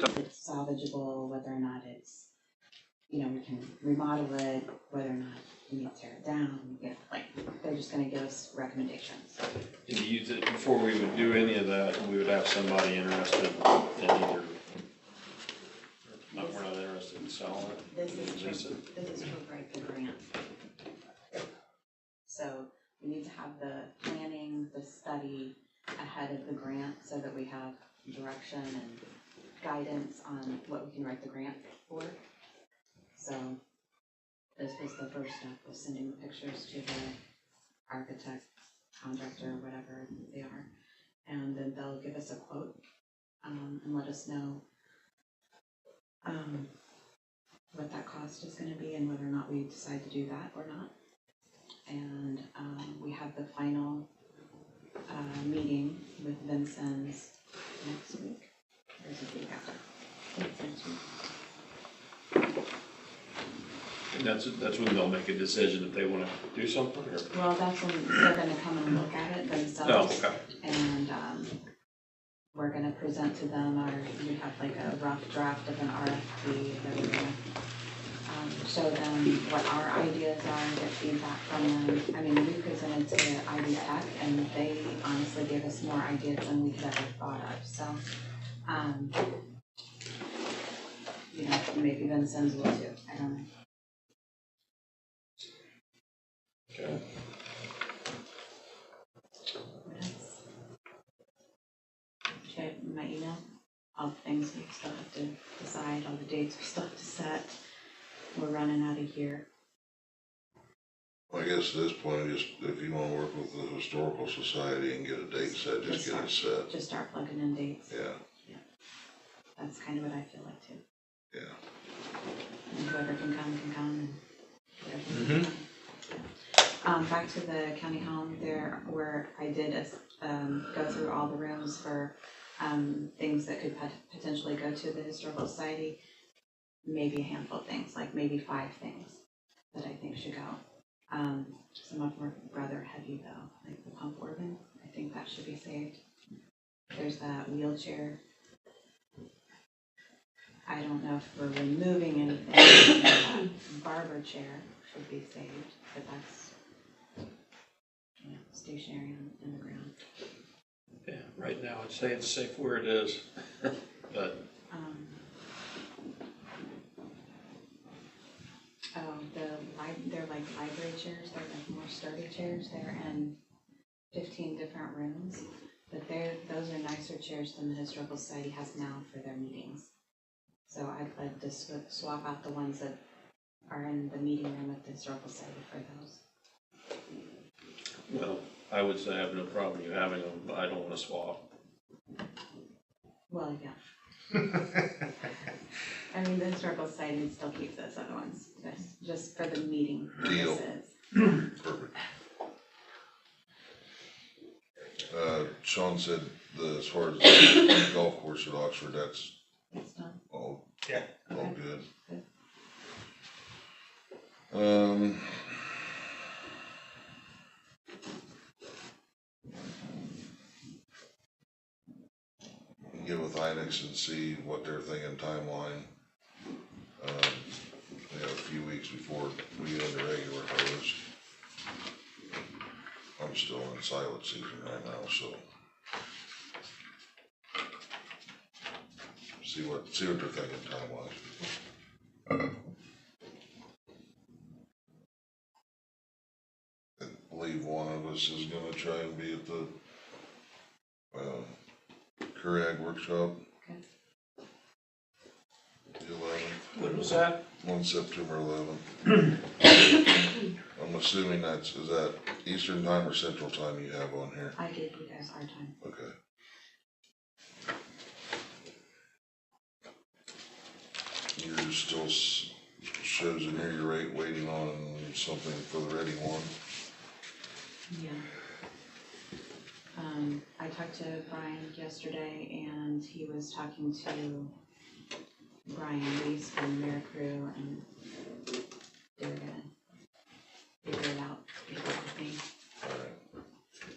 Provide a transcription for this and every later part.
it's salvageable, whether or not it's, you know, we can remodel it, whether or not we need to tear it down, you know, like, they're just gonna give us recommendations. And you, before we would do any of that, we would have somebody interested in either, we're not interested in selling it. This is to write the grant. So we need to have the planning, the study ahead of the grant so that we have direction and guidance on what we can write the grant for. So this was the first step, was sending the pictures to the architect, contractor, whatever they are. And then they'll give us a quote and let us know what that cost is going to be and whether or not we decide to do that or not. And we have the final meeting with Vincennes next week. Or is it the week after? I think it's next week. And that's when they'll make a decision if they want to do something, or? Well, that's when they're going to come and look at it themselves. Oh, okay. And we're going to present to them we have like a rough draft of an RFP that we're going to show them what our ideas are and get feedback from them. I mean, we presented to ID Tech and they honestly gave us more ideas than we could ever thought of. So, you know, maybe Vincennes will too. I don't know. Okay. What else? Should I have my email? All the things we still have to decide, all the dates we still have to set. We're running out of here. I guess at this point, just if you want to work with the Historical Society and get a date set, just get it set. Just start plugging in dates. Yeah. Yeah. That's kind of what I feel like too. Yeah. And whoever can come and whoever can come. Back to the county home there, where I did go through all the rooms for things that could potentially go to the Historical Society. Maybe a handful of things, like maybe 5 things that I think should go. Some of them are rather heavy though, like the pump organ. I think that should be saved. There's that wheelchair. I don't know if we're removing anything. That barber chair should be saved, but that's stationary in the ground. Yeah, right now I'd say it's safe where it is, but. They're like library chairs. They're like more sturdy chairs. They're in 15 different rooms, but those are nicer chairs than the Historical Society has now for their meetings. So I'd like to swap out the ones that are in the meeting room at the Historical Society for those. Well, I would say I have no problem you having them, but I don't want to swap. Well, yeah. I mean, the Historical Society still keeps those other ones, just for the meeting purposes. Perfect. Sean said as far as the golf course at Oxford, that's done. all Yeah. All good. Get with INEX and see what they're thinking timeline. We have a few weeks before we get into regular harvest. I'm still in silent season right now, so see what they're thinking time-wise. I believe one of us is gonna try and be at the Career Ag Workshop. Okay. The 11th. When was that? On September 11th. I'm assuming is that Eastern time or Central time you have on here? I gave you guys our time. Okay. Yours still shows in here your rate waiting on something for the Ready One. Yeah. I talked to Brian yesterday, and he was talking to Brian Reese from Mericrew, and they were gonna figure it out with me. Alright.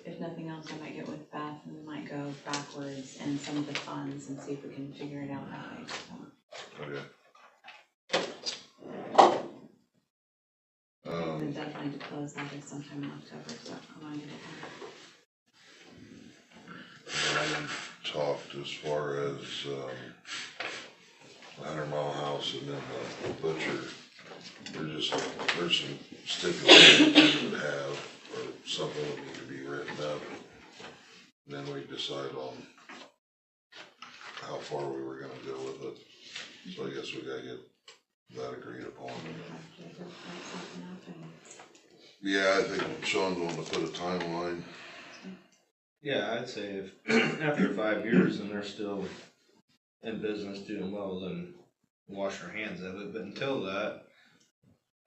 If nothing else, I might get with Beth, and we might go backwards and and some of the funds and see if we can figure it out that way, so. Okay. The deadline to close that is sometime in October, so I wanna get it done. I talked as far as, 100 Mile House and then the butcher. There's some stipulations we would have, or something that need to be written up. And then we decide on how far we were gonna go with it. So I guess we gotta get that agreed upon. We have to go write something up and. Yeah, I think Sean's wanting to put a timeline. Yeah, I'd say if after 5 years and they're still in business doing well, then wash our hands of it. But until that,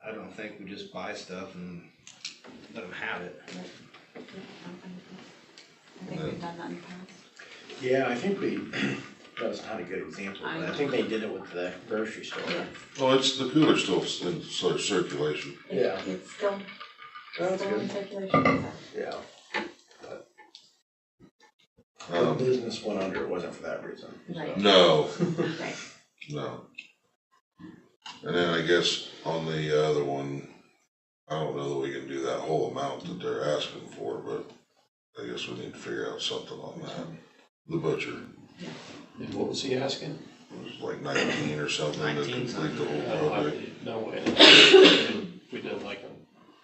I don't think we just buy stuff and let them have it. Yep, I'm fine with that. I think we've done that in the past. Yeah, I think that was not a good example, but I think they did it with the grocery store. Yeah. Oh, the cooler's still in circulation. Yeah. It's still, That's still in good. circulation, so. Yeah. The business went under, it wasn't for that reason. Right. No, Right. no. And then I guess on the other one, I don't know that we can do that whole amount that they're asking for, but I guess we need to figure out something on that. The butcher, And what was he asking? it was like 19 or something to 19 complete the I whole don't project. have, no way. We did like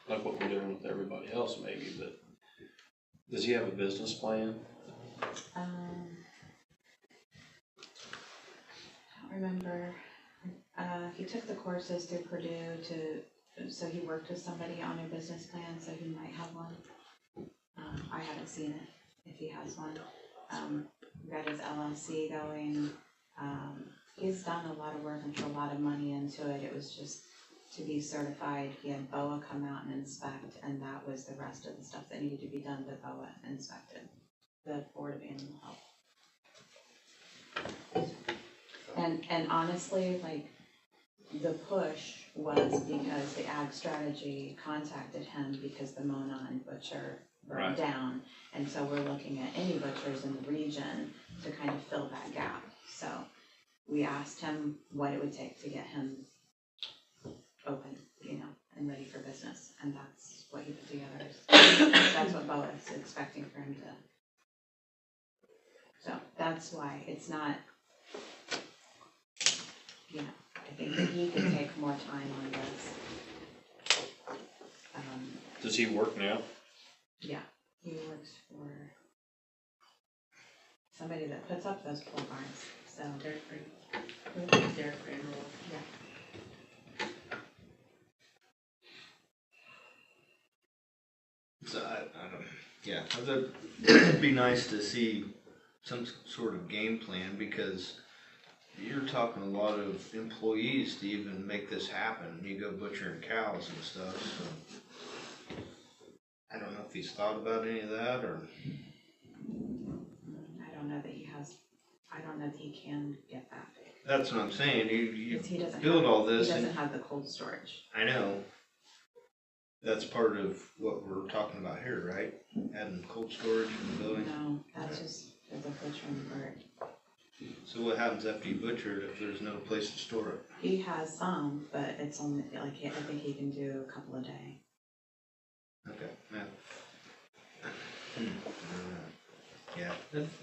what we're doing with everybody else maybe, but does he have a business plan? I don't remember, he took the courses through Purdue so he worked with somebody on a business plan, so he might have one. I haven't seen it, if he has one. Got his LLC going, he's done a lot of work and put a lot of money into it. It was just to be certified, he had BOA come out and inspect, and that was the rest of the stuff that needed to be done that BOA inspected. The Board of Animal Health. And honestly, like, the push was because the Ag Strategy contacted him because the Mona and Butcher burned Right. down. And so we're looking at any butchers in the region to kind of fill that gap. So we asked him what it would take to get him open, and ready for business. And that's what he put together. That's what BOA is expecting for him to. So that's why it's not, I think that he could take more time on this. Does he work now? Yeah, he works for somebody that puts up those pole barns, so. Derek Randall. Yeah. So I don't, yeah, it'd be nice to see some sort of game plan, because you're talking a lot of employees to even make this happen. You go butchering cows and stuff, so I don't know if he's thought about any of that, or I don't know that he has, I don't know that he can get that big. that's what I'm saying. You Because he doesn't build have, all he this, doesn't and have the cold storage. I know that's part of what we're talking about here, right? Adding cold storage in the building. No, that's just for the butchering bird. So what happens after you butcher it if there's no place to store it? He has some, but it's only, like, I think he can do a couple a day. Okay, yeah. Yeah,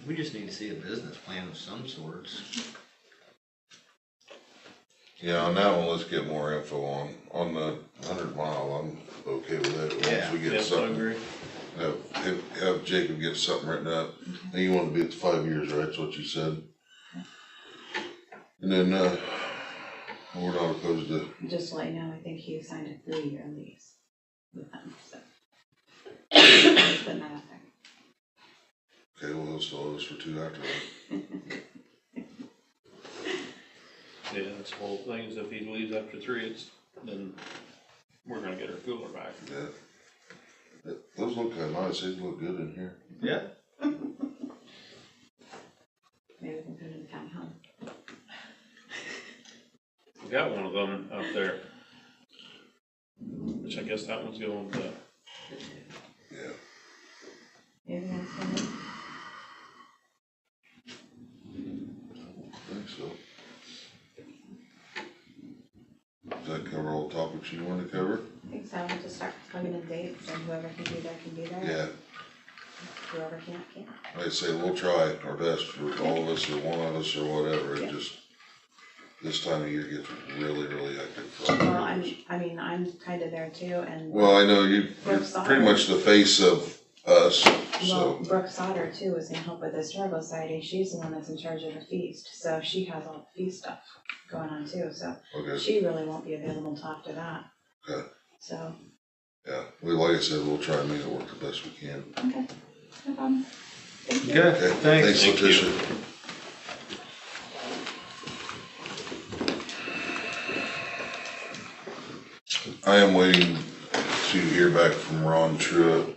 we just need to see a business plan of some sorts. Yeah, on that one, let's get more info on the 100 Mile, I'm okay with it. Once we get Yes, I something, agree. have Jacob get something written up. And you want to be at 5 years, right, that's what you said? And then, we're not opposed to, Just to let you know, I think he signed a 3-year lease with them, so. Just putting that out there. okay, well, he'll still owe us for 2 after that. Yeah, that's the whole thing, is if he leaves after 3, then we're gonna get our cooler back. Yeah. Those look kinda nice, they look good in here. Yeah. Maybe we can put it in the county home. We got one of them out there. Which I guess that one's going to, Yeah. Maybe that's it. topics you wanted to cover? I think so, we'll just start plugging in dates and whoever can be there. Yeah, Whoever can't. like I say, we'll try our best for all of us or one of us or whatever, it Yeah. just, this time of year gets really, really hectic for all Well, of us. I'm kinda there too, and. Well, I know you're pretty much the face of us, Well, so, Brooke Sauter too is gonna help with the Historical Society, she's the one that's in charge of the feast, so she has all the feast stuff going on too, so okay, she really won't be available till after that. Okay. So, yeah, like I said, we'll try and make it work the best we can. okay, no problem. Thank you. Okay, Okay, thanks. Thank you. Letitia. I am waiting to hear back from Ron Truitt.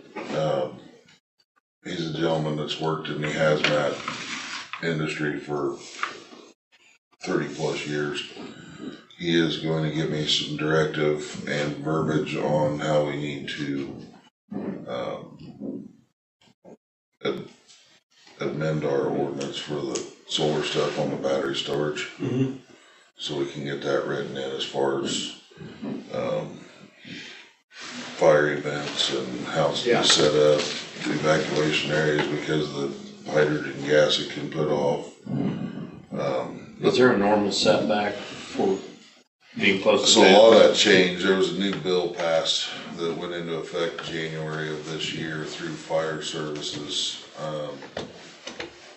He's a gentleman that's worked in the hazmat industry for 30+ years. He is going to give me some directive and verbiage on how we need to amend our ordinance for the solar stuff on the battery storage. So we can get that written in as far as fire events and how it's Yeah. set up, evacuation areas because of the hydrogen gas it can put off. Is there a normal setback for being close to? So a lot of that changed. There was a new bill passed that went into effect January of this year through fire services,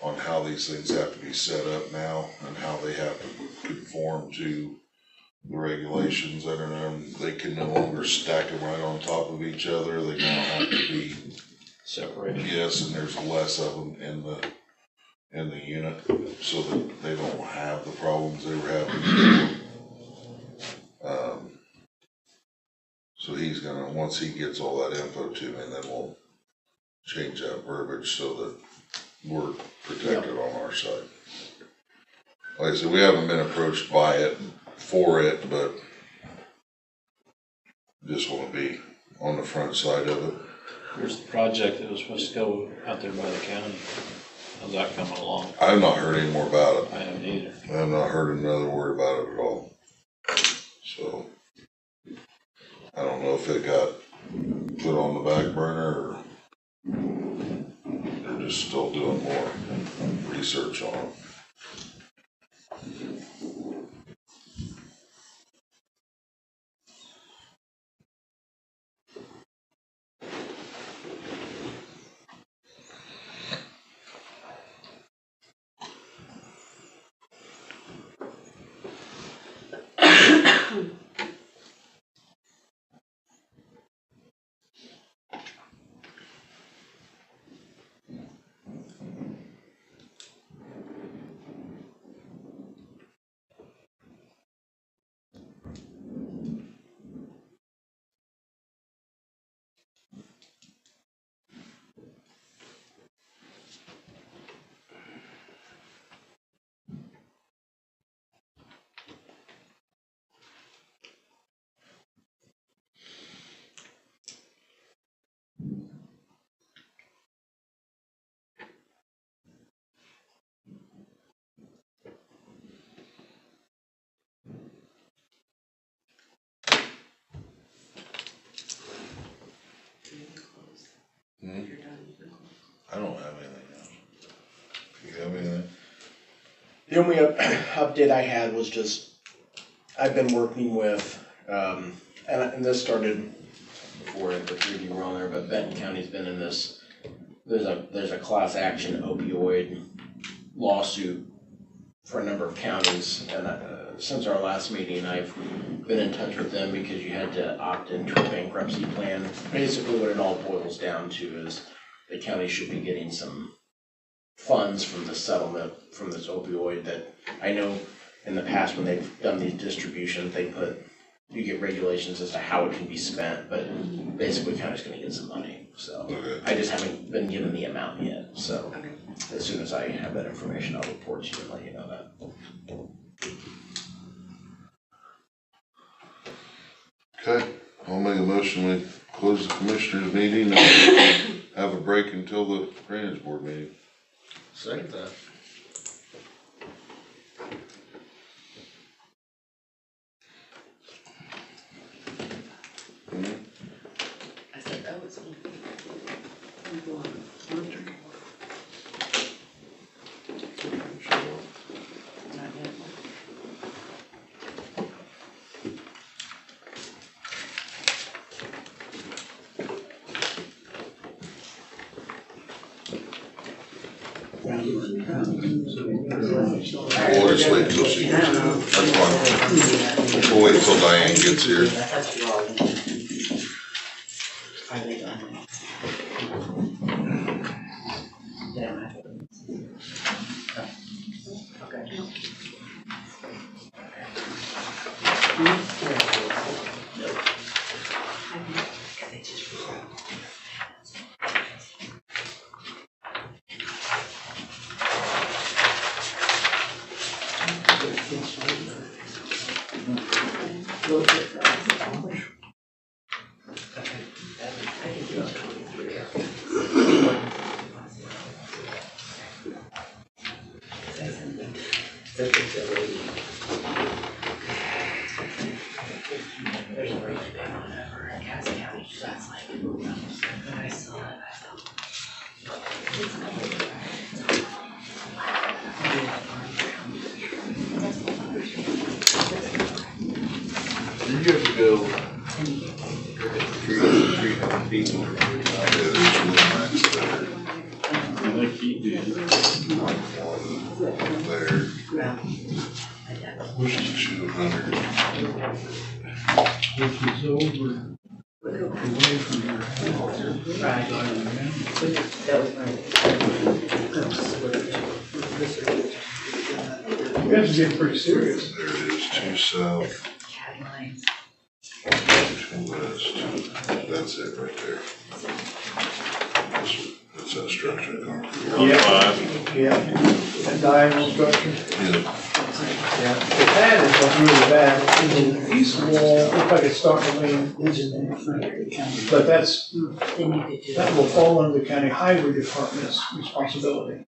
on how these things have to be set up now and how they have to conform to the regulations that are in. They can no longer stack them right on top of each other. They now have to be, Separated. yes, and there's less of them in the unit so that they don't have the problems they were having before. So he's gonna, once he gets all that info to me, then we'll change that verbiage so that we're protected on our side. Like I said, we haven't been approached for it, but just wanna be on the front side of it. There's the project that was supposed to go out there by the county. How's that coming along? I've not heard any more about it. I haven't either. I've not heard another word about it at all. So, I don't know if it got put on the back burner or they're just still doing more research on it. I don't have anything else. You have anything? The only update I had was just, I've been working with, and this started before the three of you were on there, but Benton County's been in this, there's a class action opioid lawsuit for a number of counties, and since our last meeting, I've been in touch with them because you had to opt into a bankruptcy plan. Basically, what it all boils down to is the county should be getting some funds from the settlement from this opioid that I know in the past when they've done these distributions, you get regulations as to how it can be spent, but basically county's gonna get some money, so. Okay. I just haven't been given the amount yet, so as soon as I have that information, I'll report to you and let you know that. Okay, I'll make a motion, we close the commissioners meeting and have a break until the drainage board meeting. Second that. We'll just wait until she gets here. That's fine. We'll wait until Diane gets here. You have to go 300 feet. There. Which is 200. Which is over, away from your house. Right. That was You guys are getting pretty serious. There it is, 2 south, cat lines. 2 west. That's it right there. That's that structure concrete. Yeah, that diagonal structure. Yeah. Yeah. The pad is what's really bad. The east wall looks like it's starting to lean, but that will fall under the county highway department's responsibility.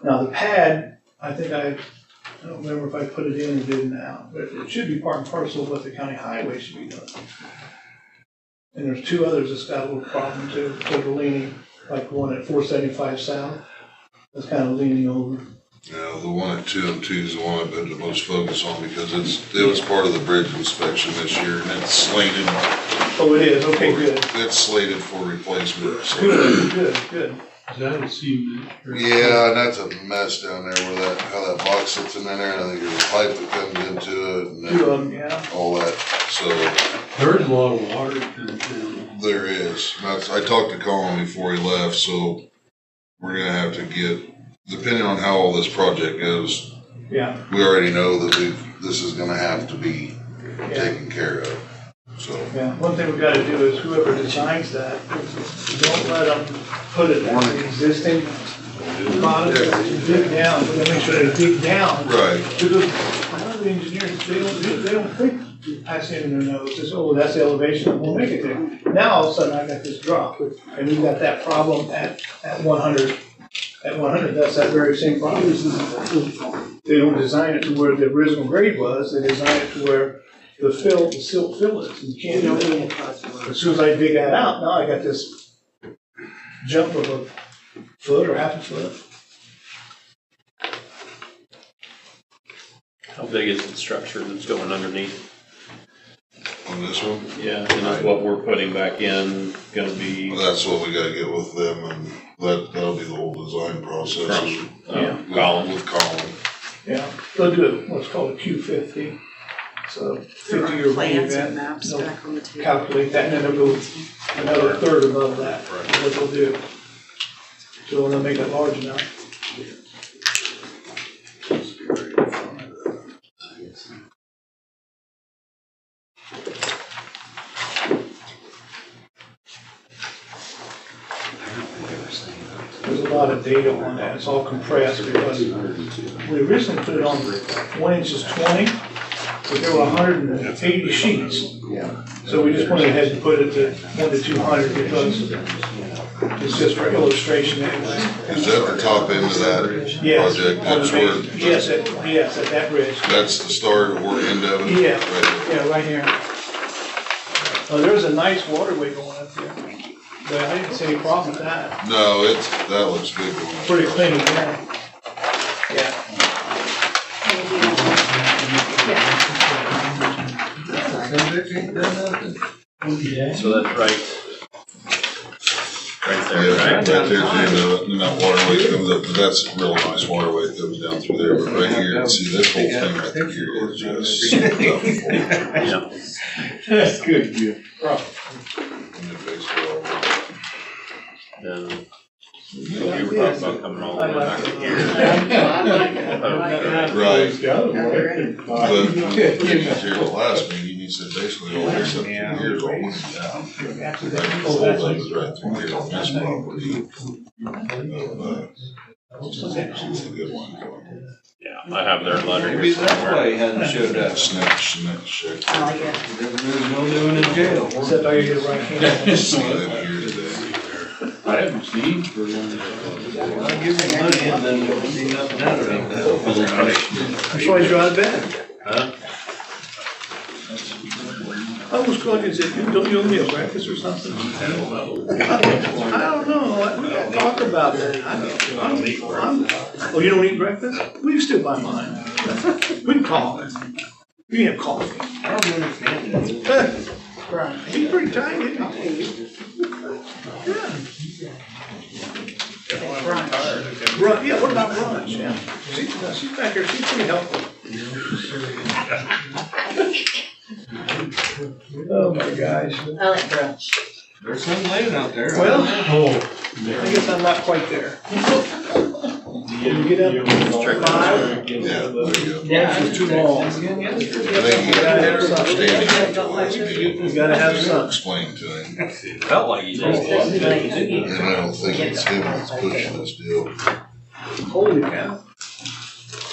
Now, the pad, I don't remember if I put it in or didn't now, but it should be part and parcel of what the county highway should be doing. And there's 2 others that's got a little problem too, that are leaning, like the one at 475 south, that's kind of leaning over. Yeah, the one at 2 and 2 is the one I've been the most focused on because it was part of the bridge inspection this year and it's slated. Oh, it is, okay, good. It's slated for replacement. So. Good. That seemed. Yeah, and that's a mess down there where how that box sits in there, and I think there's a pipe that comes into it and 2 of them, yeah. all that, so. There's a lot of water to There is. I talked to Colin before he left, so we're gonna have to get, depending on how all this project goes, yeah, we already know that this is gonna have to be taken care of, so. yeah. One thing we gotta do is whoever designs that, don't let them put it as an existing product, dig down, but then make sure they dig down. Right. Because a lot of the engineers, they don't think, I see it in their nose, just, oh, that's the elevation, we'll make it there. Now, all of a sudden, I got this drop, and we've got that problem at 100. At 100, that's that very same problem. They don't design it to where the original grade was, they design it to where the silt fill is, and you can't do it. As soon as I dig that out, now I got this jump of a foot or half a foot. How big is the structure that's going underneath? On this one, Yeah, and is what we're putting back in gonna be that's what we gotta get with them, and that'll be the whole design process. from, Yeah. Colin? With Colin. Yeah, they'll do what's called a Q50. So 50-year Plans event, and maps they'll back on the table. calculate that, and then they'll go another third above that, is what they'll do. So when they make it large enough. There's a lot of data on that, it's all compressed because we originally put it on 1 inches 20, but there were 180 sheets. So we just went ahead and put it to 1 to 200 because it's just for illustration anyway. Is that the top end of that Yes, project? on the That's main- where, yes, at that bridge. that's the start or end of it? Yeah. Right there. Yeah, right here. Oh, there's a nice waterway going up there. but I didn't see any problem with that. No, that looks good going. Pretty clean, yeah. Yeah. So that's right. Right Yeah, there, right right? there at the end of it, and that waterway comes up, but that's a real nice waterway that goes down through there, but right here, see, this whole thing right here is just. Yeah. That's good, yeah. And you were talking about coming all the way back. Right. But he was here the last meeting, he said basically all this up to here is all we down. Right, the whole thing is right through here on this property. It's a good one. Yeah, I have their letter Maybe here that's somewhere. why he hasn't showed up. Snitch check. I like it. There's no doing in jail. Except I get it right hand. See that here today. I haven't seen for one. I'll give you money and then you'll see nothing out of it. That's why you're out of bed. Huh? I was calling you and said, don't you owe me a breakfast or something? I don't know. We don't talk about that. Oh, you don't eat breakfast? Well, you still buy mine. We can call it. You can have coffee. I don't understand that. Right. He's pretty tight, isn't he? Yeah. Brunch, yeah, what about brunch? Yeah. She's back here, she's pretty helpful. Oh my gosh. I like brunch. There's some laying out there. Well, I guess I'm not quite there. You get up at 5, Yeah, there you go. lunch is too long. I think you gotta have something. explain to him, Felt like you did. and I don't think it's him that's pushing this deal. Holy cow.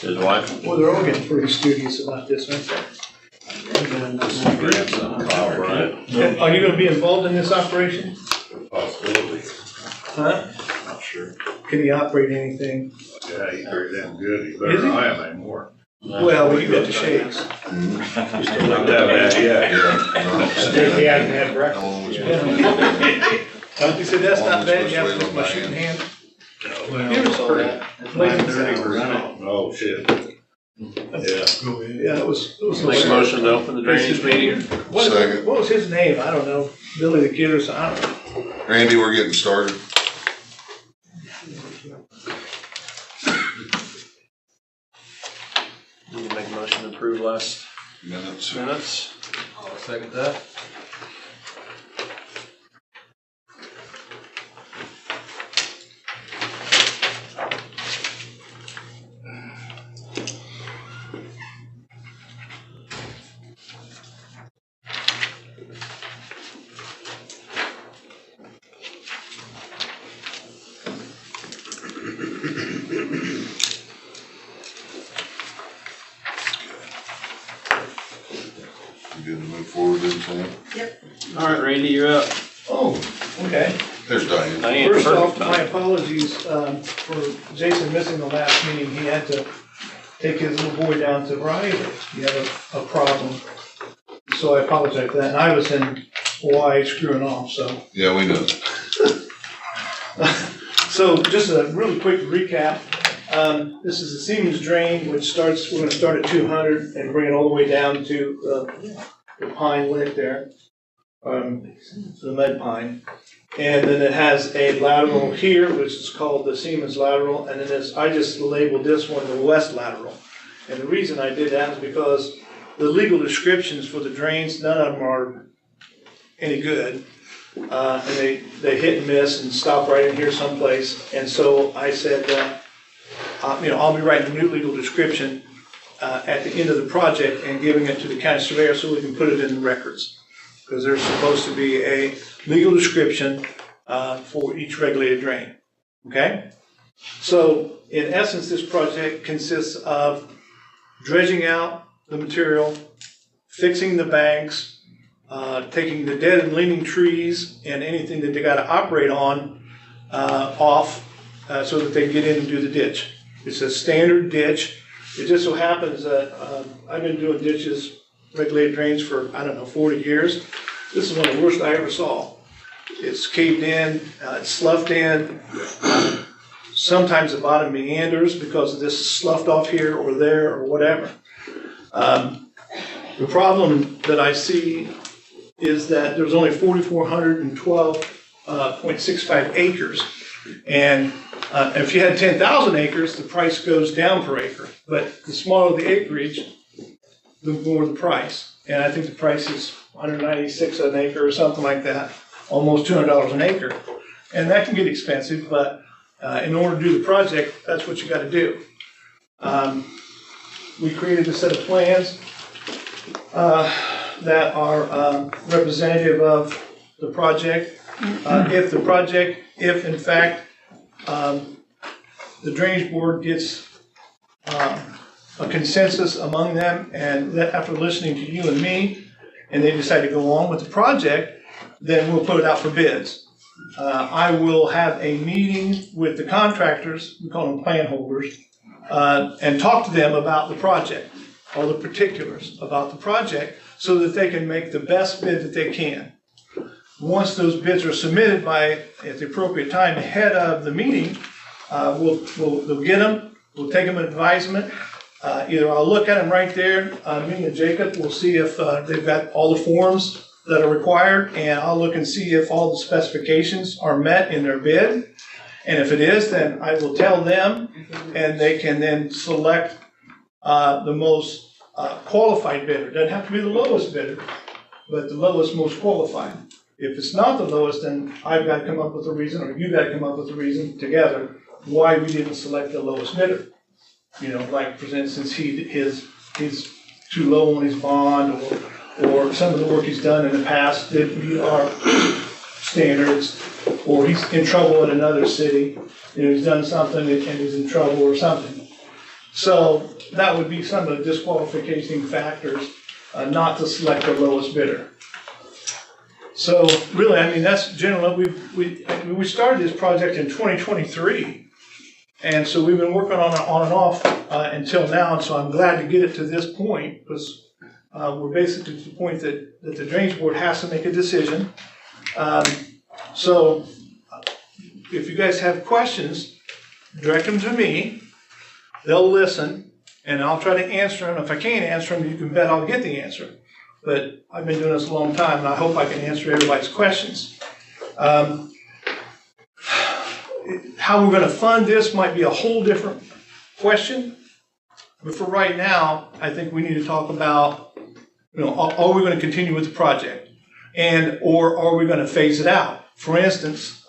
His wife. Well, they're all getting pretty studious about this, aren't they? Grab some Bob Bryant. Are you gonna be involved in this operation? Possibility. Huh? Not sure. Can he operate anything? Yeah, he's very damn good. He's Is better than he? I am anymore. Well, you got the shakes. Like that, yeah. Yeah. hasn't had How long was it? He said, that's not bad, you have to my shooting hand. You ever saw that? Oh, shit. Yeah. Yeah, it was Make a hilarious. motion to open the drainage meeting. Second. What was his name? I don't know. Billy the Kid or something. I don't know. Randy, we're getting started. Need to make a motion to approve last Minutes. minutes. I'll second that. You good to move forward then, Sam? All right, Randy, you're up. Oh, okay. There's Diane. Diane, First off, perfect my time. apologies for Jason missing the last meeting. He had to take his little boy down to Riley. He had a problem. So I apologize for that. And I was in Hawaii screwing off, so. Yeah, we know. So just a really quick recap. This is the Siemens drain, which starts, we're gonna start at 200 and bring it all the way down to the pine lick there. The mud pine. And then it has a lateral here, which is called the Siemens lateral, and then this, I just labeled this one the west lateral. And the reason I did that is because the legal descriptions for the drains, none of them are any good. And they hit and miss and stop right in here someplace. And so I said, I'll be writing a new legal description at the end of the project and giving it to the county surveyor so we can put it in the records. Because there's supposed to be a legal description for each regulated drain, okay? So in essence, this project consists of dredging out the material, fixing the banks, taking the dead and leaning trees and anything that they gotta operate on off so that they can get in and do the ditch. It's a standard ditch. It just so happens that I've been doing ditches, regulated drains for, 40 years. This is one of the worst I ever saw. it's caved in, it's sloughed in. Sometimes the bottom meanders because of this sloughed off here or there or whatever. The problem that I see is that there's only 4,412.65 acres. And if you had 10,000 acres, the price goes down per acre. But the smaller the acreage, the more the price. And I think the price is $196 an acre or something like that, almost $200 an acre. And that can get expensive, but in order to do the project, that's what you got to do. We created a set of plans that are representative of the project. If in fact the Drainage Board gets a consensus among them, and that after listening to you and me, and they decide to go on with the project, then we'll put it out for bids. I will have a meeting with the contractors, we call them plan holders, and talk to them about the project, all the particulars about the project, so that they can make the best bid that they can. Once those bids are submitted at the appropriate time ahead of the meeting, they'll get them, we'll take them in advisement. Either I'll look at them right there, me and Jacob will see if they've got all the forms that are required, and I'll look and see if all the specifications are met in their bid. And if it is, then I will tell them, and they can then select the most qualified bidder. It doesn't have to be the lowest bidder, but the lowest, most qualified. If it's not the lowest, then I've got to come up with a reason, or you've got to come up with a reason together why we didn't select the lowest bidder. You know, like for instance, he's too low on his bond, or some of the work he's done in the past didn't meet our standards, or he's in trouble in another city. You know, he's done something and he's in trouble or something. So that would be some of the disqualifying factors not to select the lowest bidder. So really, I mean, that's generally, we started this project in 2023. And so we've been working on and off until now. And so I'm glad to get it to this point, because we're basically to the point that the Drainage Board has to make a decision. So if you guys have questions, direct them to me. They'll listen, and I'll try to answer them. If I can't answer them, you can bet I'll get the answer. But I've been doing this a long time, and I hope I can answer everybody's questions. How we're going to fund this might be a whole different question. But for right now, I think we need to talk about, you know, are we going to continue with the project? Or are we going to phase it out? For instance,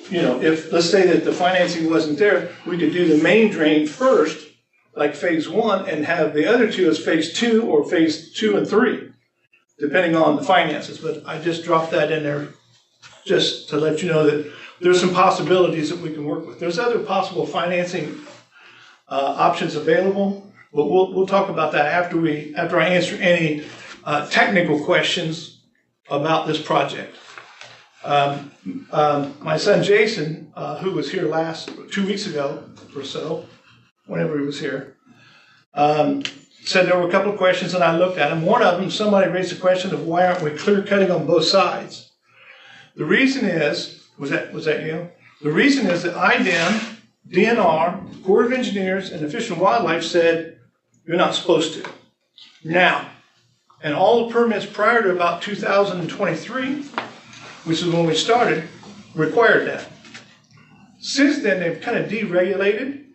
you know, if, let's say that the financing wasn't there, we could do the main drain first, like phase 1, and have the other two as phase 2 or phase 2 and 3, depending on the finances. But I just dropped that in there just to let you know that there's some possibilities that we can work with. There's other possible financing options available, but we'll talk about that after I answer any technical questions about this project. My son Jason, who was here 2 weeks ago or so, whenever he was here, said there were a couple of questions, and I looked at them. One of them, somebody raised the question of why aren't we clear cutting on both sides? The reason is, was that you? The reason is that IDEM, DNR, Corps of Engineers, and the Fish and Wildlife said you're not supposed to. Now, and all the permits prior to about 2023, which is when we started, required that. Since then, they've kind of deregulated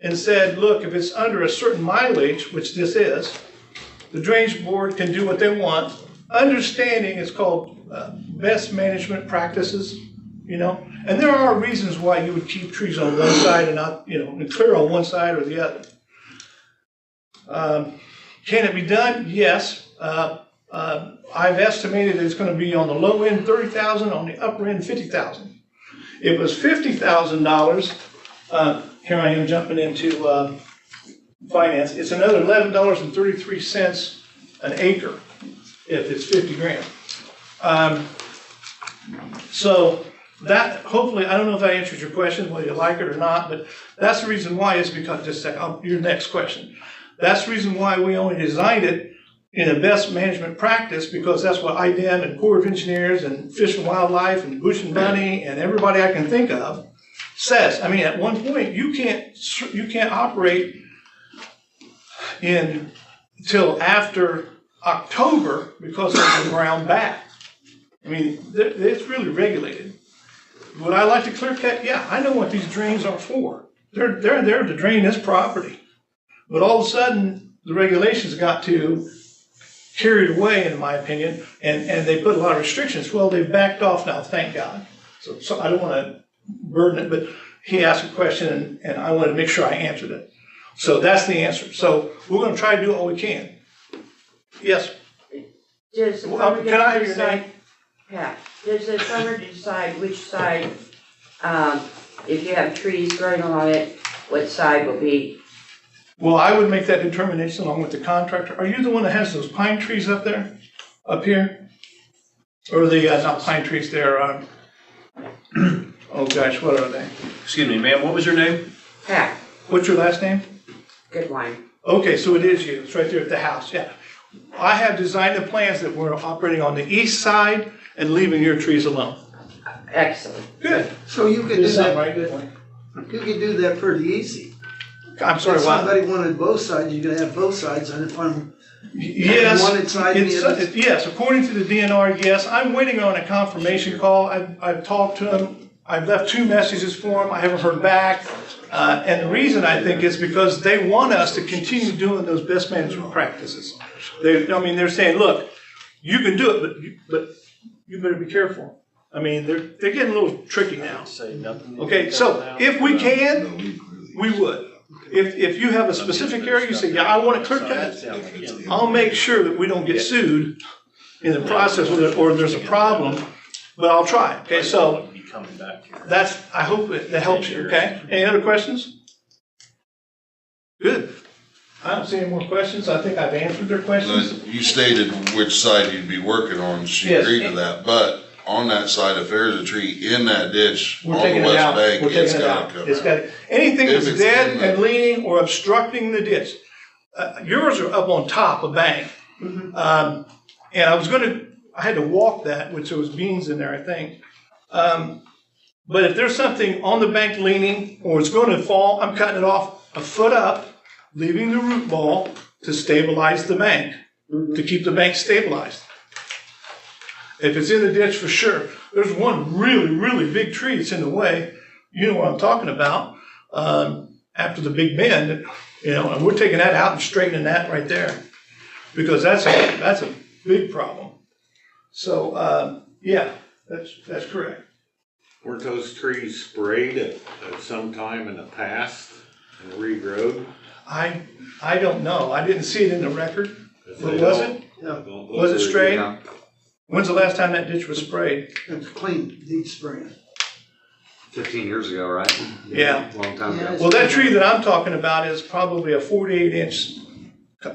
and said, look, if it's under a certain mileage, which this is, the Drainage Board can do what they want. Understanding it's called best management practices, you know, and there are reasons why you would keep trees on one side and not, you know, and clear on one side or the other. Can it be done? Yes. I've estimated it's going to be on the low end 30,000, on the upper end 50,000. It was $50,000. Here I am jumping into finance. It's another $11.33 an acre if it's 50 grand. So that, hopefully, I don't know if that answers your question, whether you like it or not, but that's the reason why, is because, just a second, your next question. That's the reason why we only designed it in a best management practice, because that's what IDEM and Corps of Engineers and Fish and Wildlife and Bush and Bunny and everybody I can think of says. I mean, at one point, you can't operate until after October because of the ground back. I mean, it's really regulated. Would I like to clear cut? Yeah, I know what these drains are for. They're there to drain this property. But all of a sudden, the regulations got too carried away, in my opinion, and they put a lot of restrictions. Well, they've backed off now, thank God. So I don't want to burden it, but he asked a question and I wanted to make sure I answered it. So that's the answer. So we're going to try to do all we can. Yes? Does the Well, farmer can I get have to your decide? name? Pat, does the farmer decide which side, if you have trees growing along it, what side will be? Well, I would make that determination along with the contractor. Are you the one that has those pine trees up there, up here? Or the, not pine trees, they're, oh gosh, what are they? Excuse me, ma'am, what was your name? Pat, What's your last name? good wine. Okay, so it is you. It's right there at the house, yeah. I have designed the plans that we're operating on the east side and leaving your trees alone. Excellent. Good. So you could do Does that that, right? Good. you could do that pretty easy. I'm sorry, If what? somebody wanted both sides, you could have both sides, and if I'm, Yes, One inside and the other- yes, according to the DNR, yes. I'm waiting on a confirmation call. I've talked to him. I've left 2 messages for him. I haven't heard back. And the reason I think is because they want us to continue doing those best management practices. They're saying, look, you can do it, but you better be careful. I mean, they're getting a little tricky now. Say nothing. Okay, so if we can, we would. If you have a specific area, you say, yeah, I want it clear cut, I'll make sure that we don't get sued in the process with it, or there's a problem, but I'll try, okay? So that's, I hope that helps you, okay? Any other questions? Good. I don't see any more questions. I think I've answered their questions. You stated which side you'd be working on, she Yes. agreed to that, but on that side, if there's a tree in that ditch on We're the taking it west out. bank, We're it's taking it gotta out. come It's out. got, anything If that's it's dead in the- and leaning or obstructing the ditch. Yours are up on top of bank. And I had to walk that, which there was beans in there, I think. But if there's something on the bank leaning or it's going to fall, I'm cutting it off a foot up, leaving the root ball to stabilize the bank, to keep the bank stabilized. If it's in the ditch, for sure. There's one really, really big tree that's in the way. You know what I'm talking about. After the big bend, and we're taking that out and straightening that right there, because that's a big problem. So yeah, that's correct. Weren't those trees sprayed at some time in the past and regrowed? I don't know. I didn't see it in the record. If But they was don't- it? Yeah. don't Was it look straight? good. When's the last time that ditch was sprayed? it's clean, needs spraying. 15 years ago, right? Yeah. Long time Yeah. ago. Well, that tree that I'm talking about is probably a 48-inch.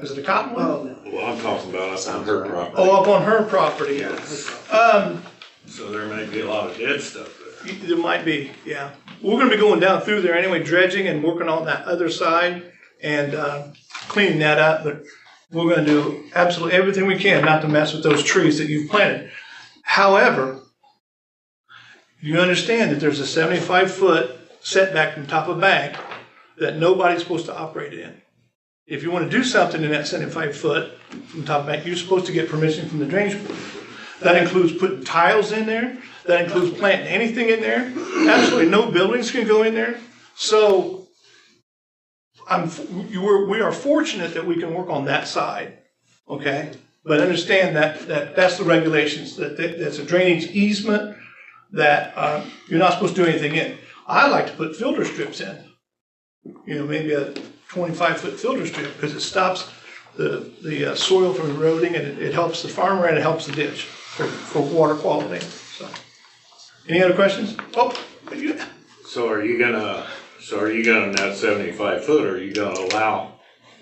Is it a cottonwood? Oh, Well, I'm talking about up on her property. Oh, up on her property. Yes. Um, So there may be a lot of dead stuff there. There might be, yeah. We're gonna be going down through there anyway, dredging and working on that other side and cleaning that up, but we're gonna do absolutely everything we can not to mess with those trees that you've planted. However, you understand that there's a 75-foot setback from top of bank that nobody's supposed to operate in. If you wanna do something in that 75-foot from top of bank, you're supposed to get permission from the drainage board. That includes putting tiles in there. That includes planting anything in there. Absolutely no buildings can go in there. So we are fortunate that we can work on that side, okay? But understand that that's the regulations, that's a drainage easement, that you're not supposed to do anything in. I like to put filter strips in, maybe a 25-foot filter strip, because it stops the soil from eroding, and it helps the farmer and it helps the ditch for water quality. So, any other questions? So are you gonna net 75 foot, or are you gonna allow,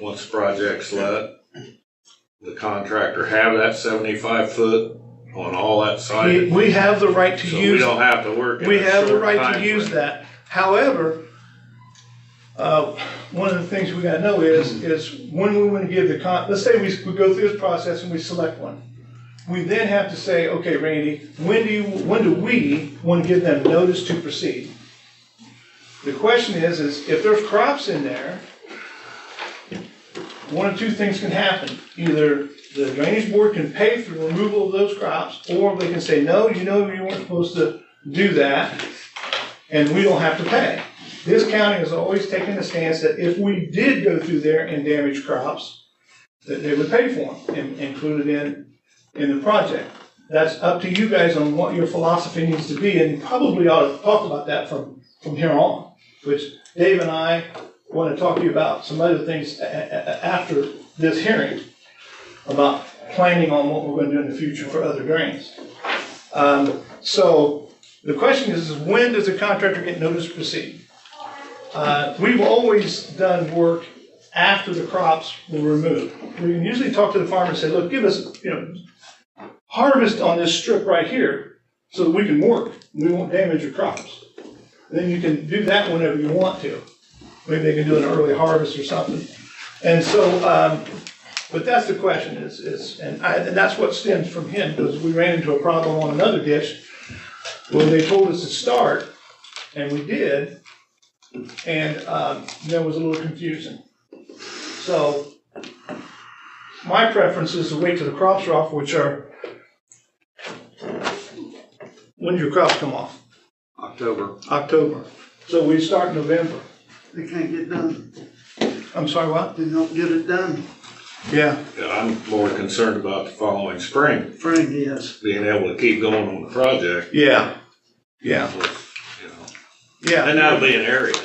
once the project's let, the contractor have that 75 foot on all that side? We have the right to So use. we don't have to work in We a have the short right time to use frame. that. However, one of the things we gotta know is when we wanna give let's say we go through this process and we select one. We then have to say, okay, Randy, when do we wanna give them notice to proceed? The question is if there's crops in there, one of two things can happen. Either the drainage board can pay for the removal of those crops, or they can say, no, you weren't supposed to do that, and we don't have to pay. This county has always taken the stance that if we did go through there and damage crops, that they would pay for them and include it in the project. That's up to you guys on what your philosophy needs to be, and you probably ought to talk about that from here on, which Dave and I want to talk to you about some other things after this hearing about planning on what we're going to do in the future for other drains. So the question is when does the contractor get notice to proceed? We've always done work after the crops were removed. We can usually talk to the farmer and say, look, give us, harvest on this strip right here so that we can work. We won't damage your crops. And then you can do that whenever you want to. Maybe they can do an early harvest or something. And so, but that's the question and that's what stems from him, because we ran into a problem on another ditch where they told us to start, and we did, and that was a little confusing. So my preference is to wait till the crops are off, which are, when do your crops come off? October. So we start in November. They can't get done. I'm sorry, what? They don't get it done. Yeah. I'm more concerned about the following spring, Frank, yes. being able to keep going on the project. Yeah. And that'll be in areas.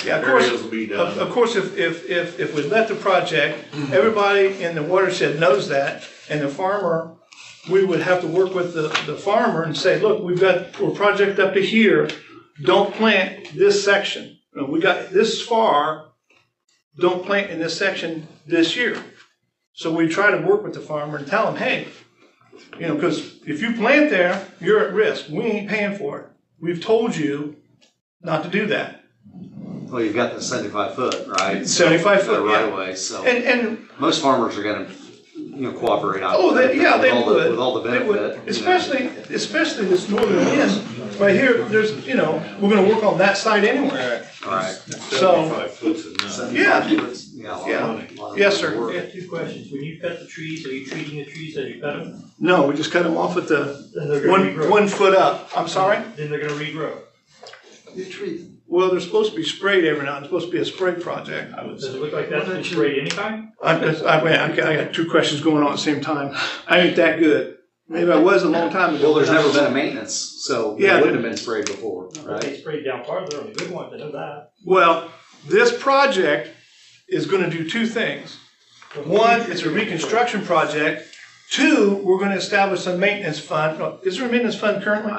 Yeah, of course. Areas will be done. Of course, if we let the project, everybody in the watershed knows that, and the farmer, we would have to work with the farmer and say, look, we're project up to here, don't plant this section. We got this far, don't plant in this section this year. So we try to work with the farmer and tell him, hey, because if you plant there, you're at risk. We ain't paying for it. We've told you not to do that. Well, you've got the 75 foot, right? 75 foot, right yeah. away, so. And most farmers are gonna, cooperate. They would. With all the They would. benefit. Especially this northern end, right here, there's, we're gonna work on that side anyway. All right. 75 foot's enough. Yeah. Yeah. A lot of Yes, sir. work. I have two questions. When you cut the trees, are you treating the trees as you cut them? No, we just cut them off at the Then they're gonna regrow. 1 foot up. I'm sorry? Then they're gonna regrow. You treat, Well, they're supposed to be sprayed every now and then. It's supposed to be a spray project, I would Does it say. look like that's been sprayed anytime? I got two questions going on at the same time. I ain't that good. Maybe I was a long time ago. Well, there's never been a maintenance, so it Yeah. wouldn't have been sprayed before, They right? sprayed down farther on the good ones, I know that. Well, this project is gonna do two things. One, it's a reconstruction project. Two, we're gonna establish a maintenance fund. Is there a maintenance fund currently?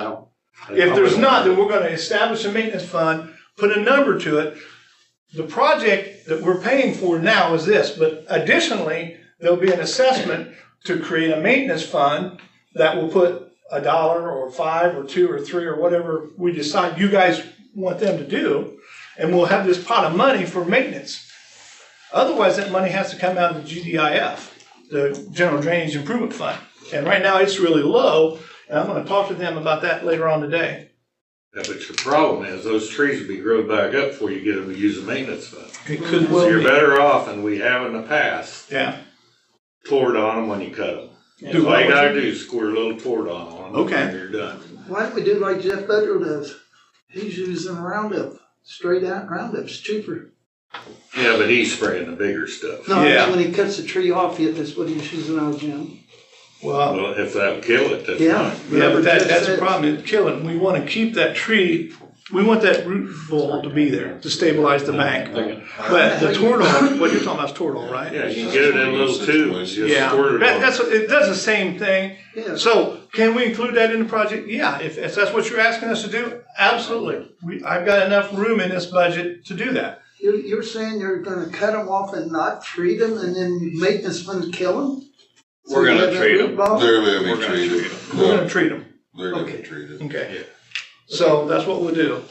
If there's not, then we're gonna establish a maintenance fund, put a number to it. The project that we're paying for now is this, but additionally, there'll be an assessment to create a maintenance fund that will put $1 or $5 or $2 or $3 or whatever we decide you guys want them to do, and we'll have this pot of money for maintenance. Otherwise, that money has to come out of the GDIF, the General Drainage Improvement Fund. And right now, it's really low, and I'm gonna talk to them about that later on today. Yeah, but your problem is those trees will be growed back up before you get them to use a maintenance fund. It could So well you're be. better off, and we have in the past, Yeah. tort on them when you cut them. Do All you what? gotta do is squirt a little tort on them. Okay. And you're done. why don't we do like Jeff Budrow does? He's using Roundup, straight out Roundup's cheaper. Yeah, but he's spraying the bigger stuff. No, Yeah. when he cuts the tree off, that's what he's using on Jim. Well, Well, if that would kill it, that's Yeah. fine. yeah, but that's the Jeff said- problem, it's killing. We wanna keep that tree, we want that root ball to be there to stabilize the bank. But the Toradol, what you're talking about is Toradol, right? Yeah, you can get it in little tubes, just Yeah, squirt it on. it does the same thing. Yeah. So can we include that in the project? Yeah, if that's what you're asking us to do, absolutely. I've got enough room in this budget to do that. You're saying you're gonna cut them off and not treat them and then maintenance fund kill them? We're gonna treat them. They're gonna We're be gonna treated. treat 'em. We're gonna treat them, They're gonna be Okay. treated. okay? Yeah. So that's what we'll do.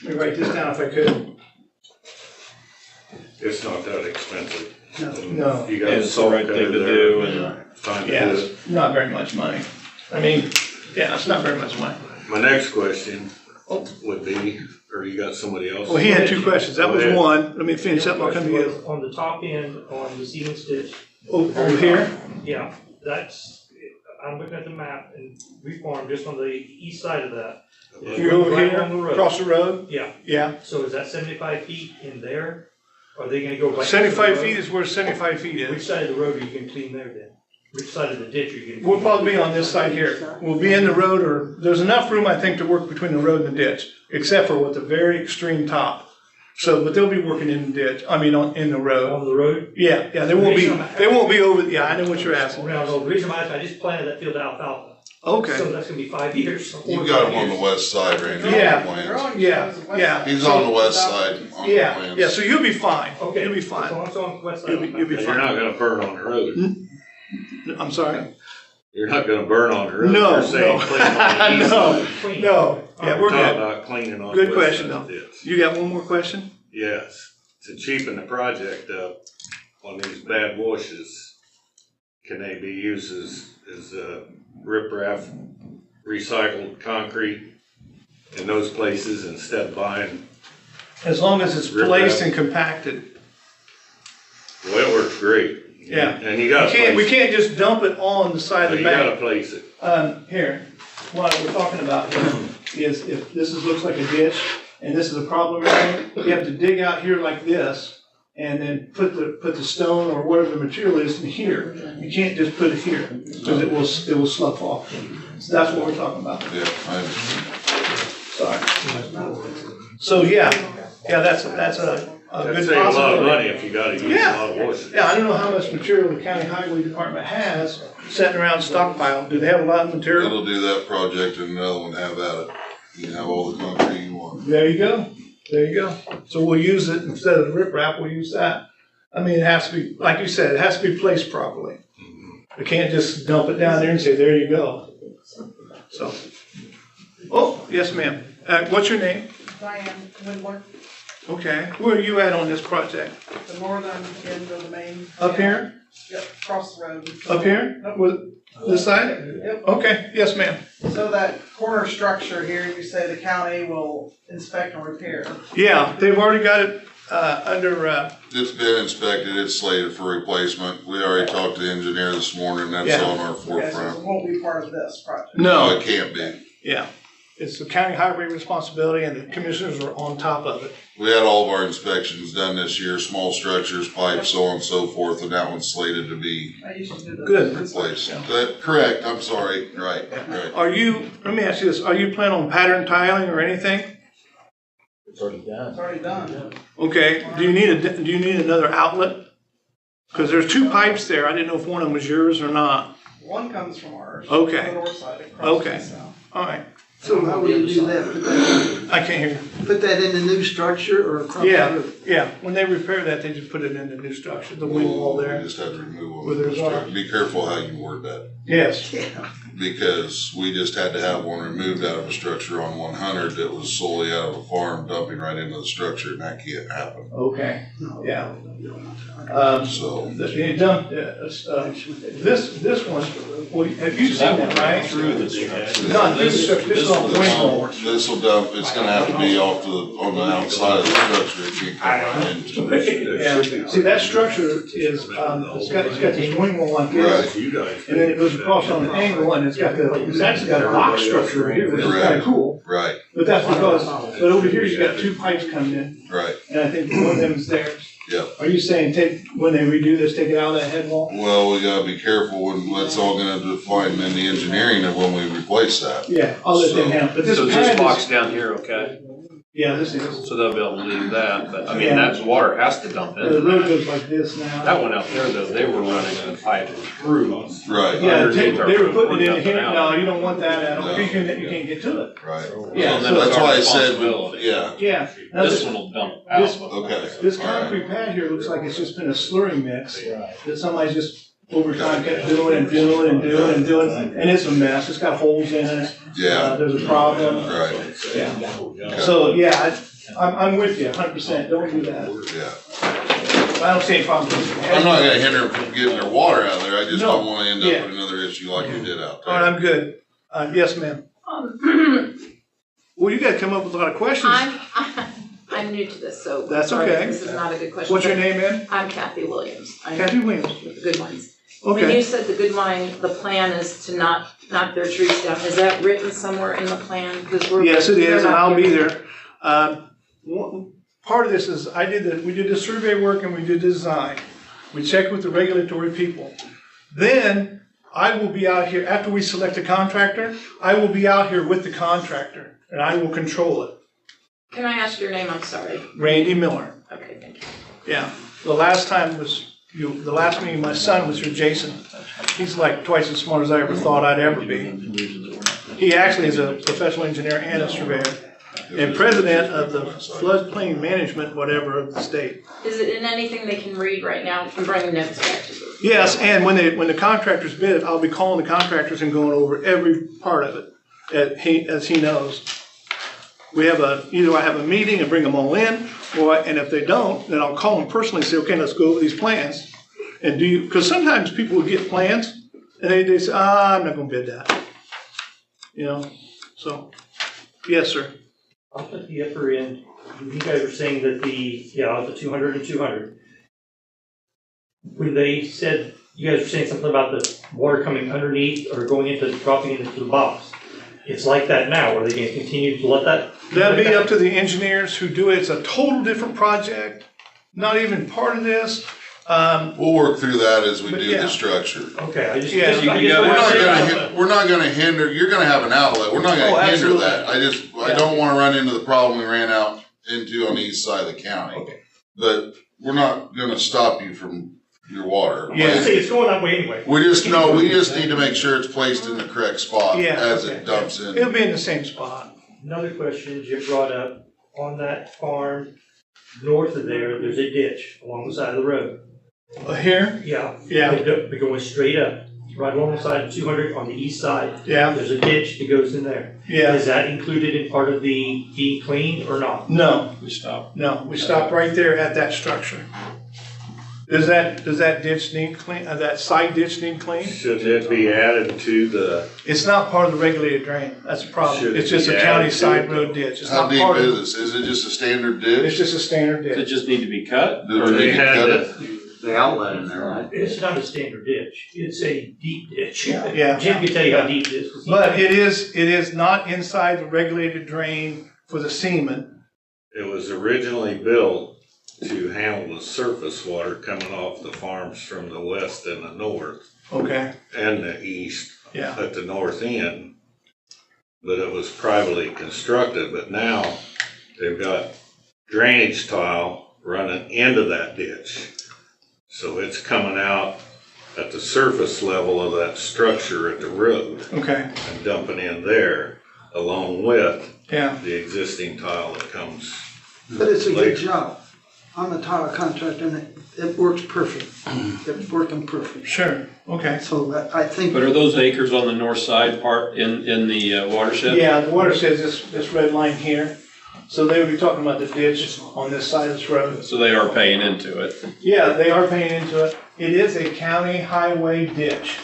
Let me write this down if I could. It's not that expensive. No. You got It's the right thing to do, and time to Yeah, do it. it's not very much money. I mean, yeah, it's not very much money. My next question would be, or you got somebody else? Well, he had two questions. That was Go ahead. one. Let me finish up, I'll come to you. On the top end, on the seating stitch, Over here? yeah, that's, I'm looking at the map and reform just on the east side of that. You're over Right here, along the road. across the road? Yeah, Yeah. so is that 75 feet in there? Are they gonna go right? to the 75 road? feet is where 75 feet Which is. side of the road are you gonna clean there then? Which side of the ditch are you gonna? We'll clean? probably be on this side here. We'll be in the road, or there's enough room, I think, to work between the road and the ditch, except for with the very extreme top. So, but they'll be working in the ditch, I mean, in the road. On the road? Yeah, they won't be over, yeah, I know what you're asking. Around, the reason why I just planted that field of alfalfa. Okay. So that's gonna be 5 years. You got him on the west side, Randy, on Yeah. the plans. Yeah. He's on the west side on the Yeah, plans. yeah, so you'll be fine. Okay. You'll be So fine. it's on the west side. You'll be But you're fine. not gonna burn on the road. I'm sorry? You're not gonna burn on the road. No, You're saying no. clean on the east No. side. No, yeah, we're Talking good. about cleaning on the Good west question, side of though. the ditch. You got one more question? Yes, to cheapen the project up on these bad washes, can they be used as riprap, recycled concrete in those places instead of buying? As long as it's placed and compacted. Well, it works great. Yeah. And you gotta We place can't just dump it on the side it. of the You gotta bank. place it. Here, what we're talking about here is if looks like a ditch and this is a problem area, you have to dig out here like this and then put the stone or whatever the material is in here. You can't just put it here because it will slough off. So that's what we're talking about. Yeah, I understand. Sorry. So, yeah, that's a That'd good save a lot of possibility. money if you gotta use a lot of washes. Yeah, I don't know how much material the county highway department has sitting around stockpile. Do they have a lot of material? It'll do that project and another one, have at it. You can have all the concrete you want. There you go. There you go. So we'll use it instead of the riprap, we'll use that. I mean, it has to be, like you said, it has to be placed properly. We can't just dump it down there and say, there you go. So, oh, yes, ma'am. What's your name? Diane Windler, Okay. Where are you at on this project? the northern end of the main. Up here? Yep, across the road. Up here? With this side? Yep. Okay, yes, ma'am. So that corner structure here, you say the county will inspect and repair. Yeah, they've already got it, under, It's been inspected, it's slated for replacement. We already talked to the engineer this morning, that's Yeah. on our Okay, so it forefront. won't be part of this project. no. It can't be. Yeah. It's the county highway responsibility and the commissioners are on top of it. We had all of our inspections done this year, small structures, pipes, so on and so forth, and that one's slated to be I used to do the. Good. replaced. Correct, I'm sorry, right. Are you, let me ask you this, are you planning on pattern tiling or anything? It's already done. It's already done. Okay, do you need another outlet? Cause there's two pipes there, I didn't know if one of them was yours or not. One comes from ours. Okay. On the north side, across to Okay. the south. Alright, So how will you do that? I can't hear you. Put that in the new structure or across the Yeah, road? yeah, when they repair that, they just put it in the new structure, the wing wall We there. just have to remove one. Where there's our- Be careful how you word that, Yes, because we just had to have one removed out of a structure on 100 that was solely out of a farm dumping right into the structure, and that can't happen. okay, yeah. So, This one, well, have you seen that, right? Through the ditch. Not this structure, this is on the wing wall. this'll dump, it's gonna have to be on the outside of the structure, it can't come right into it. Yeah, see, that structure is, it's got this wing wall like this, You guys. and then it goes across on an angle, and it's actually got a lock structure right here, which is kinda cool. Right, But that's because, but over here, you got two pipes coming in, right, and I think one of them is theirs. yep. Are you saying when they redo this, take it out of that head wall? Well, we gotta be careful when, that's all gonna define in the engineering of when we replace that. Yeah, I'll let them handle, it. but this So this pad box is, down here, okay, yeah, this is, so they'll be able to do that, but I mean, Yeah. that's water has to dump the in. road goes like this now. That one out there though, they were running a pipe through. Right, Yeah, underneath our they were putting it in dumping here, out. no, you don't want that at all, No. you can't get to it. right. Yeah, So then so, That's it's our why I said, responsibility. yeah, yeah. Now This this, one will dump this- out. okay. this all right. concrete pad here looks like it's just been a slurry mix that somebody's just over time, kept doing, and it's a mess, it's got holes in it. Yeah, There's a problem, right, yeah. So, yeah, I'm with you 100%, don't do that. yeah. I don't see any problem with it. I'm not gonna hinder them from getting their water out of there, I just No, don't wanna end up yeah. with another issue like you did out All right, there. I'm good. Yes, ma'am. Well, you gotta come up with a lot of questions. I'm new to this, so. That's sorry if okay. This is not a good question. What's your but name, Ed? I'm Kathy Williams. I'm Kathy Williams. with the Good Wines. When Okay. you said the Good Wine, the plan is to knock their trees down, is that written somewhere in the plan? 'Cause we're. Yes, it is, they're and not I'll be giving- there. Part of this is, we did the survey work and we did design. We checked with the regulatory people. Then I will be out here, after we select a contractor, I will be out here with the contractor and I will control it. Can I ask your name? I'm sorry. Randy Miller. Okay, thank you. Yeah, the last meeting, my son was here, Jason. He's like twice as smart as I ever thought I'd ever be. He actually is a professional engineer and a surveyor, and president of the floodplain management, whatever, of the state. Is it in anything they can read right now? I'm bringing notes back to you. Yes, and when the contractors bid, I'll be calling the contractors and going over every part of it, as he knows. We have either I have a meeting and bring them all in, and if they don't, then I'll call them personally and say, okay, let's go over these plans. And because sometimes people will get plans, and they say, I'm not gonna bid that. So, yes, sir. Up at the upper end, you guys are saying that the 200 and 200. When they said, you guys were saying something about the water coming underneath or dropping into the box. It's like that now. Are they gonna continue to let that? That'll be up to the engineers who do it. It's a total different project, not even part of this. We'll work through that as we But do yeah. the structure. Okay, I just. Yeah, We're not gonna hinder, you're gonna have an outlet, we're not Oh, gonna hinder absolutely. that. I don't wanna run into the problem we ran out into on the east side of the county. Okay. But we're not gonna stop you from your water. Yeah. I say it's going that way anyway. We just need to make sure it's placed in the correct spot Yeah, as okay. it dumps in. It'll be in the same spot. Another question Jim brought up, on that farm, north of there's a ditch along the side of the road. Here? Yeah. Yeah. They're going straight up, right along the side of 200 on the east side. Yeah. There's a ditch that goes in there. Yeah. Is that included in part of the being cleaned or not? No, We stop. no, we stop right there at that structure. Does that ditch need clean, that side ditch need clean? Should it be added to the, It's not part of the regulated drain, that's the problem. Should it It's just be a county added to side it? road ditch. It's How not deep part of, is this? Is it just a standard it's ditch? just a standard Does it ditch. just need to be cut? Do Or they they need to had cut it? The outlet in there, right? It's not a standard ditch. It's a deep ditch. Yeah. Jim can tell you how deep it is. 'cause he- But it is not inside the regulated drain for the semen. it was originally built to handle the surface water coming off the farms from the west and the north Okay, and the east yeah, at the north end. But it was privately constructed, but now they've got drainage tile running into that ditch. So it's coming out at the surface level of that structure at the road okay, and dumping in there along with yeah, the existing tile that comes. But it's a Later. good job. I'm a tile contractor and it works perfect. It's working perfect. sure, okay. So I think. But are those acres on the north side part in the watershed? Yeah, the watershed is this red line here. So they would be talking about the ditch on this side of this road. So they are paying into it. Yeah, they are paying into it. It is a county highway ditch,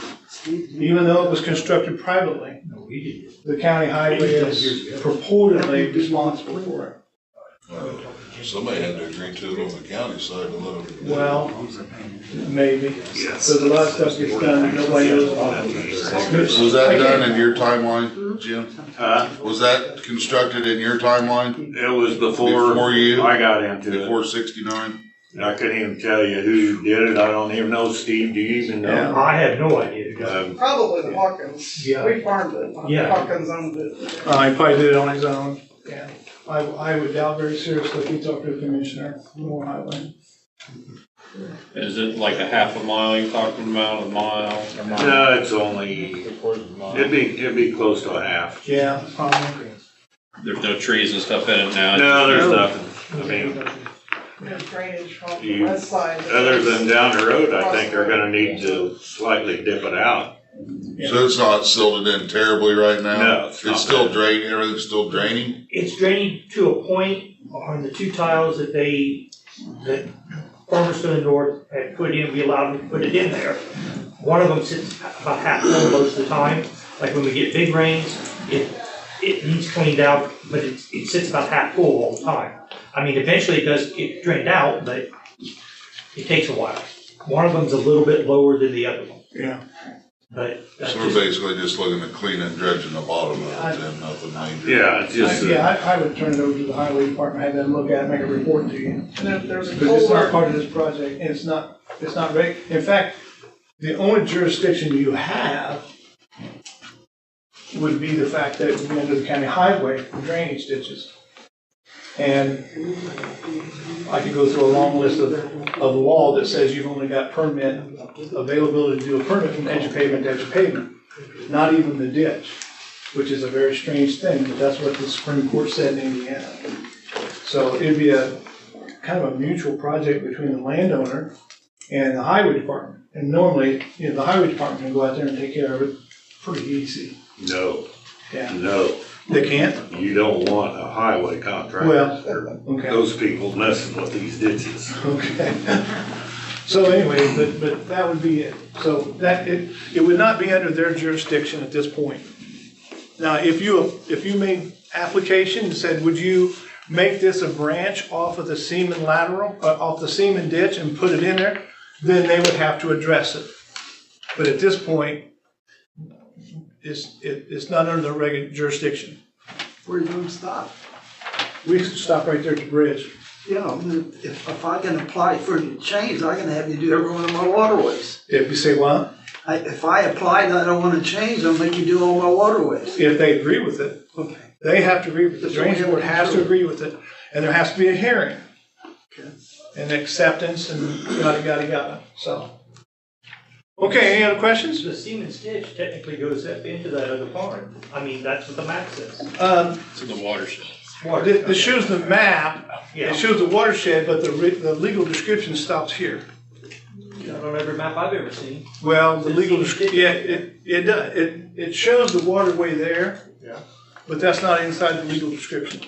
even though it was constructed privately. No, we did. The county highway is purportedly responsible for it. Somebody had to agree to it on the county side to let them. Well, maybe. Yes. Because a lot of stuff gets done that nobody knows about. Was that done in your timeline, Jim? Was that constructed in your timeline? It was before you? I got into it. Before 69? I couldn't even tell you who did it. I don't even know. Steve, do you even know? I have no idea. Probably the Hawkins. Yeah. We farmed it. Yeah. Hawkins owned it. He probably did it on his own. Yeah. I would doubt very seriously if he talked to a commissioner, more highway. Is it like a half a mile you're talking about, a mile? No, it's only, it'd be close to a half. Yeah, probably. There's no trees and stuff in it now? No, there's nothing. I mean, there's drainage from the You- west side. Other than down the road, I think they're gonna need to slightly dip it out. So it's not silted in terribly right now? No, it's not still bad. draining, everything's still draining? It's draining to a point on the two tiles that Farmers to the north had put in, we allowed them to put it in there. One of them sits about half full most of the time, like when we get big rains, it needs cleaned out, but it sits about half full all the time. I mean, eventually it does get drained out, but it takes a while. One of them's a little bit lower than the other one. Yeah. But that's So we're just, basically just looking to clean and dredging the bottom of it, then nothing major. Yeah, it's just, I would turn it over to the highway department, have them look at it, make a report to you. And if there's a Because it's not culvert, part of this project, and it's not ready. In fact, the only jurisdiction you have would be the fact that it would be under the county highway for drainage ditches. And I could go through a long list of law that says you've only got permit, availability to do a permit from edge of pavement to edge of pavement, not even the ditch, which is a very strange thing, but that's what the Supreme Court said in Indiana. So it'd be a kind of a mutual project between the landowner and the highway department. And normally, the highway department can go out there and take care of it pretty easy. no, Yeah. no, They can't? you don't want a highway contractor. Well, or okay. Those people messing with these ditches. Okay. So anyway, but that would be it. So that, it would not be under their jurisdiction at this point. Now, if you made application and said, would you make this a branch off of the Seaman lateral, off the Seaman ditch and put it in there, then they would have to address it. But at this point, it's not under their regular jurisdiction. Where you gonna stop? We could stop right there at the bridge. Yeah, if I can apply for the change, I can have you do every one of my waterways. If you say what? If I apply that I don't wanna change, I'll make you do all my waterways. If they agree with it. Okay. They have to agree with it. The drainage board has to agree with it, and there has to be a hearing. Okay. And acceptance and yada, yada, yada, so. Okay, any other questions? the Siemens ditch technically goes up into that other pond. I mean, that's what the map says. It's in the watershed. Water. This shows the map, Yeah, it shows the watershed, but the legal description stops here. not on every map I've ever seen. Well, the Does it legal, seem yeah, it does, it shows the waterway there. Yeah. But that's not inside the legal description.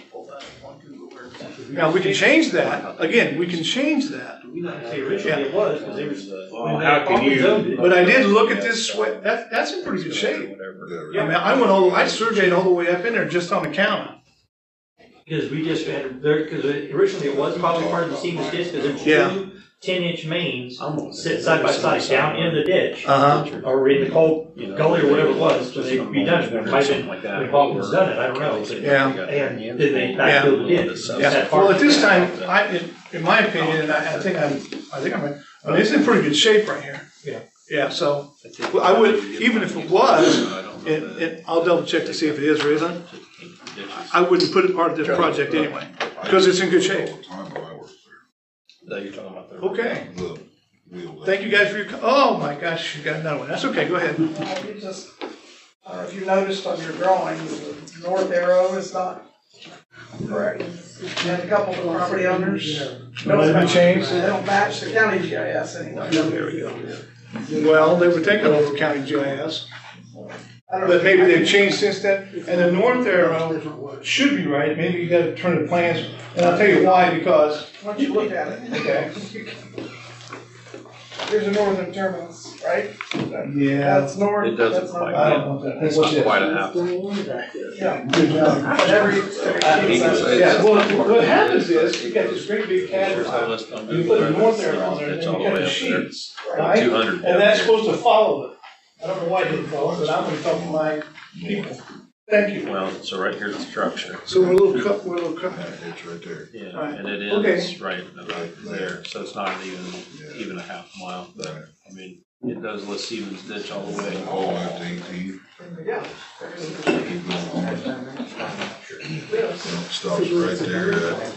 Now, we can change that, again, we can change that. See, originally it was, because there was, Well, when how they can always you- owned it. But I did look at this, that's in pretty good shape. Yeah, I mean, I went all, I surveyed all the way up in there just on the counter. Because we just had, there, because originally it was probably part of the Siemens ditch, because there's Yeah. two 10-inch mains sit side by side down in the ditch. Uh-huh. Or in the cold gully or whatever it was, so they redone it, it might have Something been, like that. when Hawkins done it, I don't know. but- Yeah. And then they backfilled the ditch. Yeah, That well, part- at this time, in my opinion, and I think I'm, I mean, it's in pretty good shape right here. Yeah. Yeah, so, well, I would, even if it was, I'll double check to see if it is or isn't, I wouldn't put it part of this project anyway, because it's in good shape. All the time when I worked That you're talking about there. Okay, there. The wheel- thank you guys for your, oh my gosh, you got another one, that's okay, go ahead. you just, if you noticed on your drawing, the north arrow is not correct. And a couple of the property owners. Might have been changed. They don't match the county GIS anyway. There we go. Well, they were taking over county GIS, I don't but know. maybe they've changed since then, and the north arrow should be right, maybe you gotta turn the plans, and I'll tell you why, because, Why don't you look at it? okay, Here's a northern terminus, right? yeah. That's north, It doesn't that's not. quite. I don't know that. It's not quite a half. Yeah, Good job. but every Yeah, well, what happens is, you got this great big canvas, you put the north arrow on there, and then you cut the sheets, right? 200. And that's supposed to follow it. I don't know why it didn't follow it, but I'm gonna talk to my people. Thank you. Well, so right here's the structure. So we're a little cut, It's right there. Yeah, Right. and it Okay. is right there, so it's not even a half mile, but, I mean, it does list Stevens Ditch all the way. All that 18. Yeah. Keep going on. Stops right there at.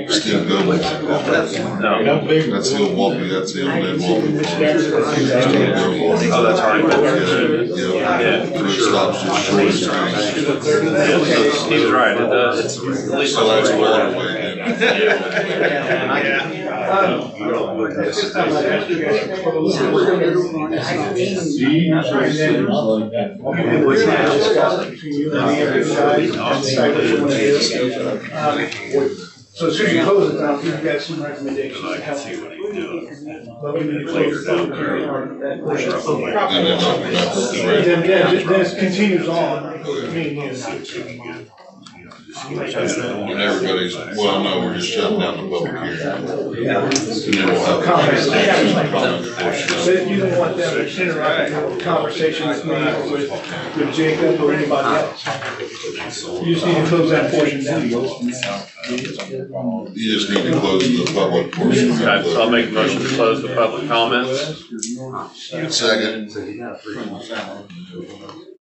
Steve Gobles. That's the old Walpy, that's the old man Walpy. Oh, that's already been. Yeah. It stops just short of streets. He's right, it does, it's at least. So that's waterway. So as soon as you close it down, you've got some recommendations to help. But we need to close the public hearing on that portion of the property. Then it continues on. When everybody's, well, no, we're just shutting down the public hearing. And then we'll have Comments. comment portion. But you don't want them to interrupt your conversation with me or with Jacob or anybody else. You just need to close that portion down. You just need to close the public portion. Okay, so I'll make a motion to close the public comments. Second.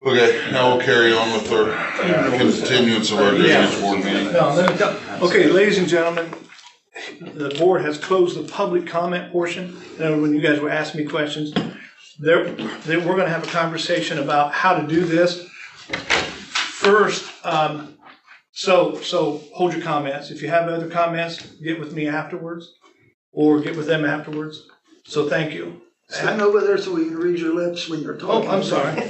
Okay, now we'll carry on with our continuance of our drainage board meeting. Okay, ladies and gentlemen, the board has closed the public comment portion. When you guys were asking me questions, we're gonna have a conversation about how to do this. First, so hold your comments. If you have other comments, get with me afterwards or get with them afterwards. So thank you. Stand over there so we can read your lips when you're talking. Oh, I'm sorry.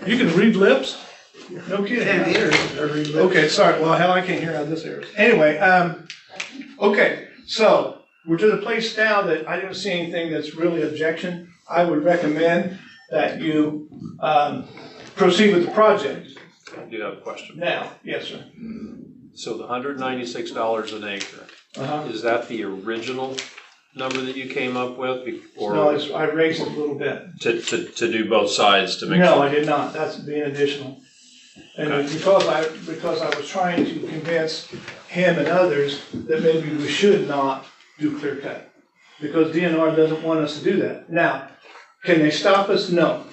You can read lips? No kidding. Can't hear. Read lips. Okay, sorry. Well, hell, I can't hear out of this area. Anyway, okay, so we're to the place now that I don't see anything that's really objection. I would recommend that you proceed with the project. I do have a question. Now, yes, sir. So the $196 an acre, is that the original number that you came up with? No, I raised it a little bit. To do both sides to make No, sure? I did not. That's being additional. And because I was trying to convince him and others that maybe we should not do clear cut. Because DNR doesn't want us to do that. Now, can they stop us? No.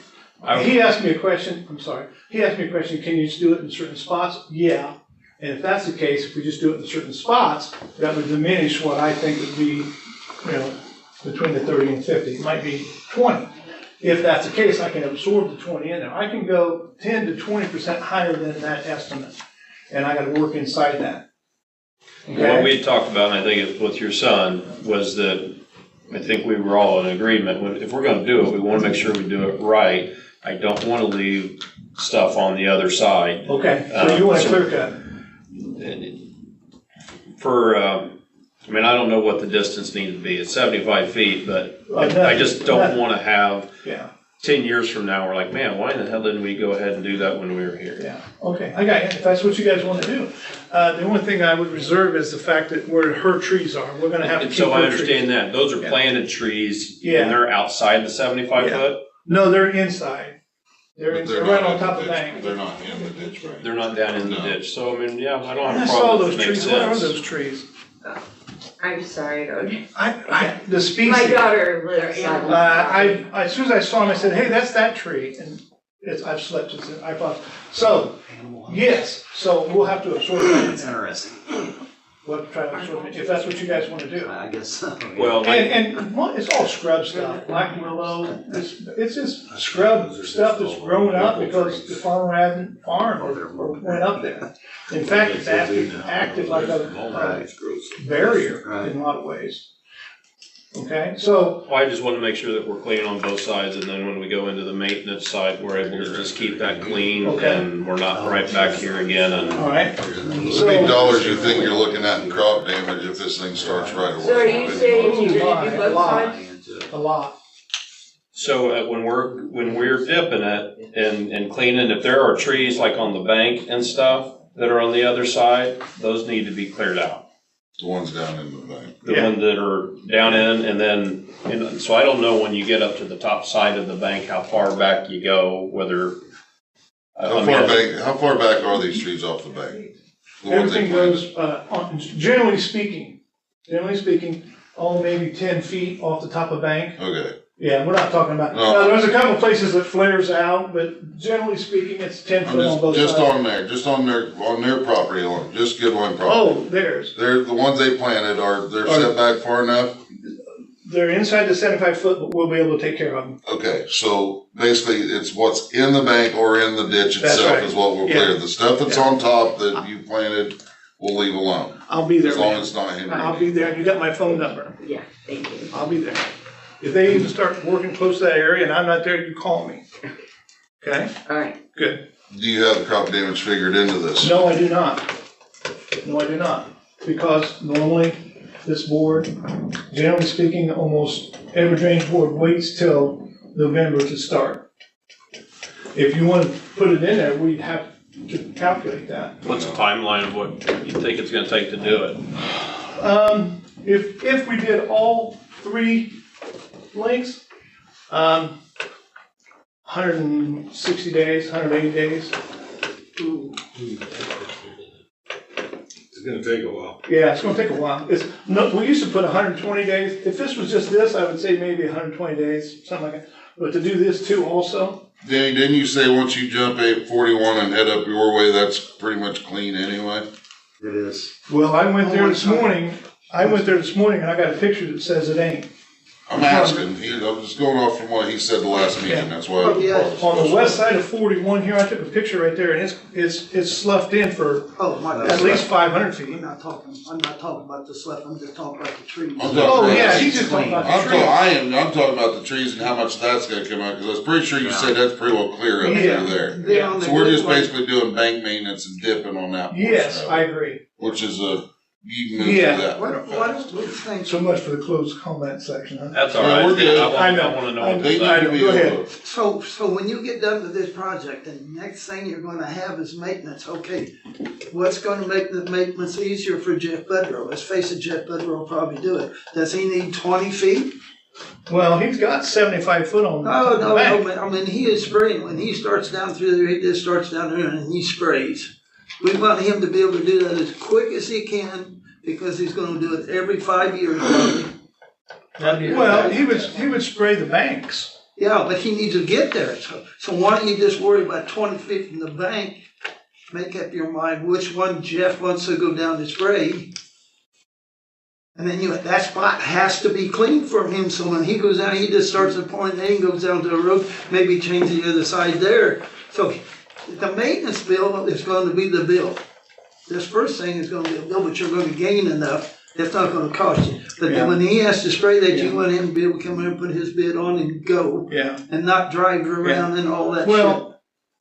He asked me a question, I'm sorry. He asked me a question, can you just do it in certain spots? Yeah. And if that's the case, if we just do it in certain spots, that would diminish what I think would be, between the 30 and 50. It might be 20. If that's the case, I can absorb the 20 in there. I can go 10 to 20% higher than that estimate. And I gotta work inside that. Okay? What we had talked about, and I think it was with your son, was that I think we were all in agreement. If we're gonna do it, we wanna make sure we do it right. I don't wanna leave stuff on the other side. Okay, so you want a clear cut? I don't know what the distance needs to be. It's 75 feet, but I just don't want to have 10 years from now, we're like, man, why in the hell didn't we go ahead and do that when we were here? Yeah, okay, I got you. If that's what you guys want to do. The only thing I would reserve is the fact that where her trees are, we're gonna have to keep her trees. So I understand that. Those are planted trees and they're outside the 75 foot? No, they're inside. They're right on top of the bank. They're not in the ditch, right? They're not down in the ditch. So, I mean, I don't have I a saw problem those if it makes trees. What are sense. those trees? I'm sorry, The species. my daughter lives on. As soon as I saw them, I said, hey, that's that tree, and I've slept since then. I thought, so, yes, so we'll have to absorb that. It's interesting. We'll try to absorb it, if that's what you guys want to do. I guess so. Well, And it's all scrub stuff, black willow, it's just scrub stuff that's grown up because the farmer hasn't farmed or went up there. In fact, it's acted like a barrier in a lot of ways. Okay, so. I just want to make sure that we're clean on both sides, and then when we go into the maintenance side, we're able to just keep that clean, and we're not right back here again. All right. How many dollars you think you're looking at in crop damage if this thing starts right away? So are you saying you're gonna do both sides? A lot. So when we're dipping it and cleaning, if there are trees like on the bank and stuff that are on the other side, those need to be cleared out. The ones down in the bank. The ones that are down in, and then, so I don't know when you get up to the top side of the bank, how far back you go, whether. How far back are these trees off the bank? Everything goes, generally speaking, maybe 10 feet off the top of bank. Okay. Yeah, we're not talking about, No. now, there's a couple places that flares out, but generally speaking, it's 10 I'm foot on both sides. just on their property alone, just Goodwine property. Oh, theirs. They're, the ones they planted they're set back far enough? They're inside the 75 foot, but we'll be able to take care of them. Okay, so basically it's what's in the bank or in the ditch That's itself right. is what we'll Yeah. clear. The stuff that's Yeah. on top that you planted, we'll leave alone. I'll be there, As long man. as it's not hindering. I'll be there, you got my phone number. Yeah, thank you. I'll be there. If they even start working close to that area and I'm not there, you call me. Okay? All right. Good. Do you have the crop damage figured into this? No, I do not. No, I do not. Because normally, this board, generally speaking, almost every drainage board waits till November to start. If you want to put it in there, we'd have to calculate that. What's the timeline of what you think it's gonna take to do it? If we did all 3 links, 160 days, 180 days. It's gonna take a while. Yeah, it's gonna take a while. We used to put 120 days. If this was just this, I would say maybe 120 days, something like that. But to do this too also, Danny, didn't you say once you jump 841 and head up your way, that's pretty much clean anyway? It is. well, I went there this morning and I got a picture that says it ain't. I'm asking, I'm just going off from what he said the last meeting, that's why. Oh, yeah. On the west side of 41 here, I took a picture right there and it's sloughed in for Oh, my. at least 500 I'm feet. not talking about the stuff, I'm just talking about the trees. I'm talking Oh, about- yeah, he's just talking about the trees. I'm talking about the trees and how much that's gonna come out, cause I was pretty sure you said that's pretty well clear up Yeah. through there. Then on the So we're just good one- basically doing bank maintenance and dipping on that. portion Yes, of I it, agree. Which is you can move Yeah. through that. What real do fast. you think? So much for the closed comment section, huh? That's all No, right. we're good. I I know. wanna know I what They the need to be Go ahead. able to- So when you get done with this project, the next thing you're gonna have is maintenance, okay? What's gonna make the maintenance easier for Jeff Budrow? Let's face it, Jeff Budrow will probably do it. Does he need 20 feet? Well, he's got 75 foot on No, the no, bank. no, I mean, he is spraying, when he starts down through there, he just starts down there and he sprays. We want him to be able to do that as quick as he can, because he's gonna do it every 5 years probably. Well, he would spray the banks. Yeah, but he needs to get there, so why don't you just worry about 20 feet from the bank? Make up your mind which one Jeff wants to go down to spray. And then that spot has to be clean for him, so when he goes out, he just starts at point A and goes down to the road, maybe change the other side there. So the maintenance bill is going to be the bill. This first thing is going to be a bill, but you're going to gain enough, it's not going to cost you. But then when he has to spray that, you want him to be able to come in and put his bid on and go, Yeah. and not drive around and all that shit. Well,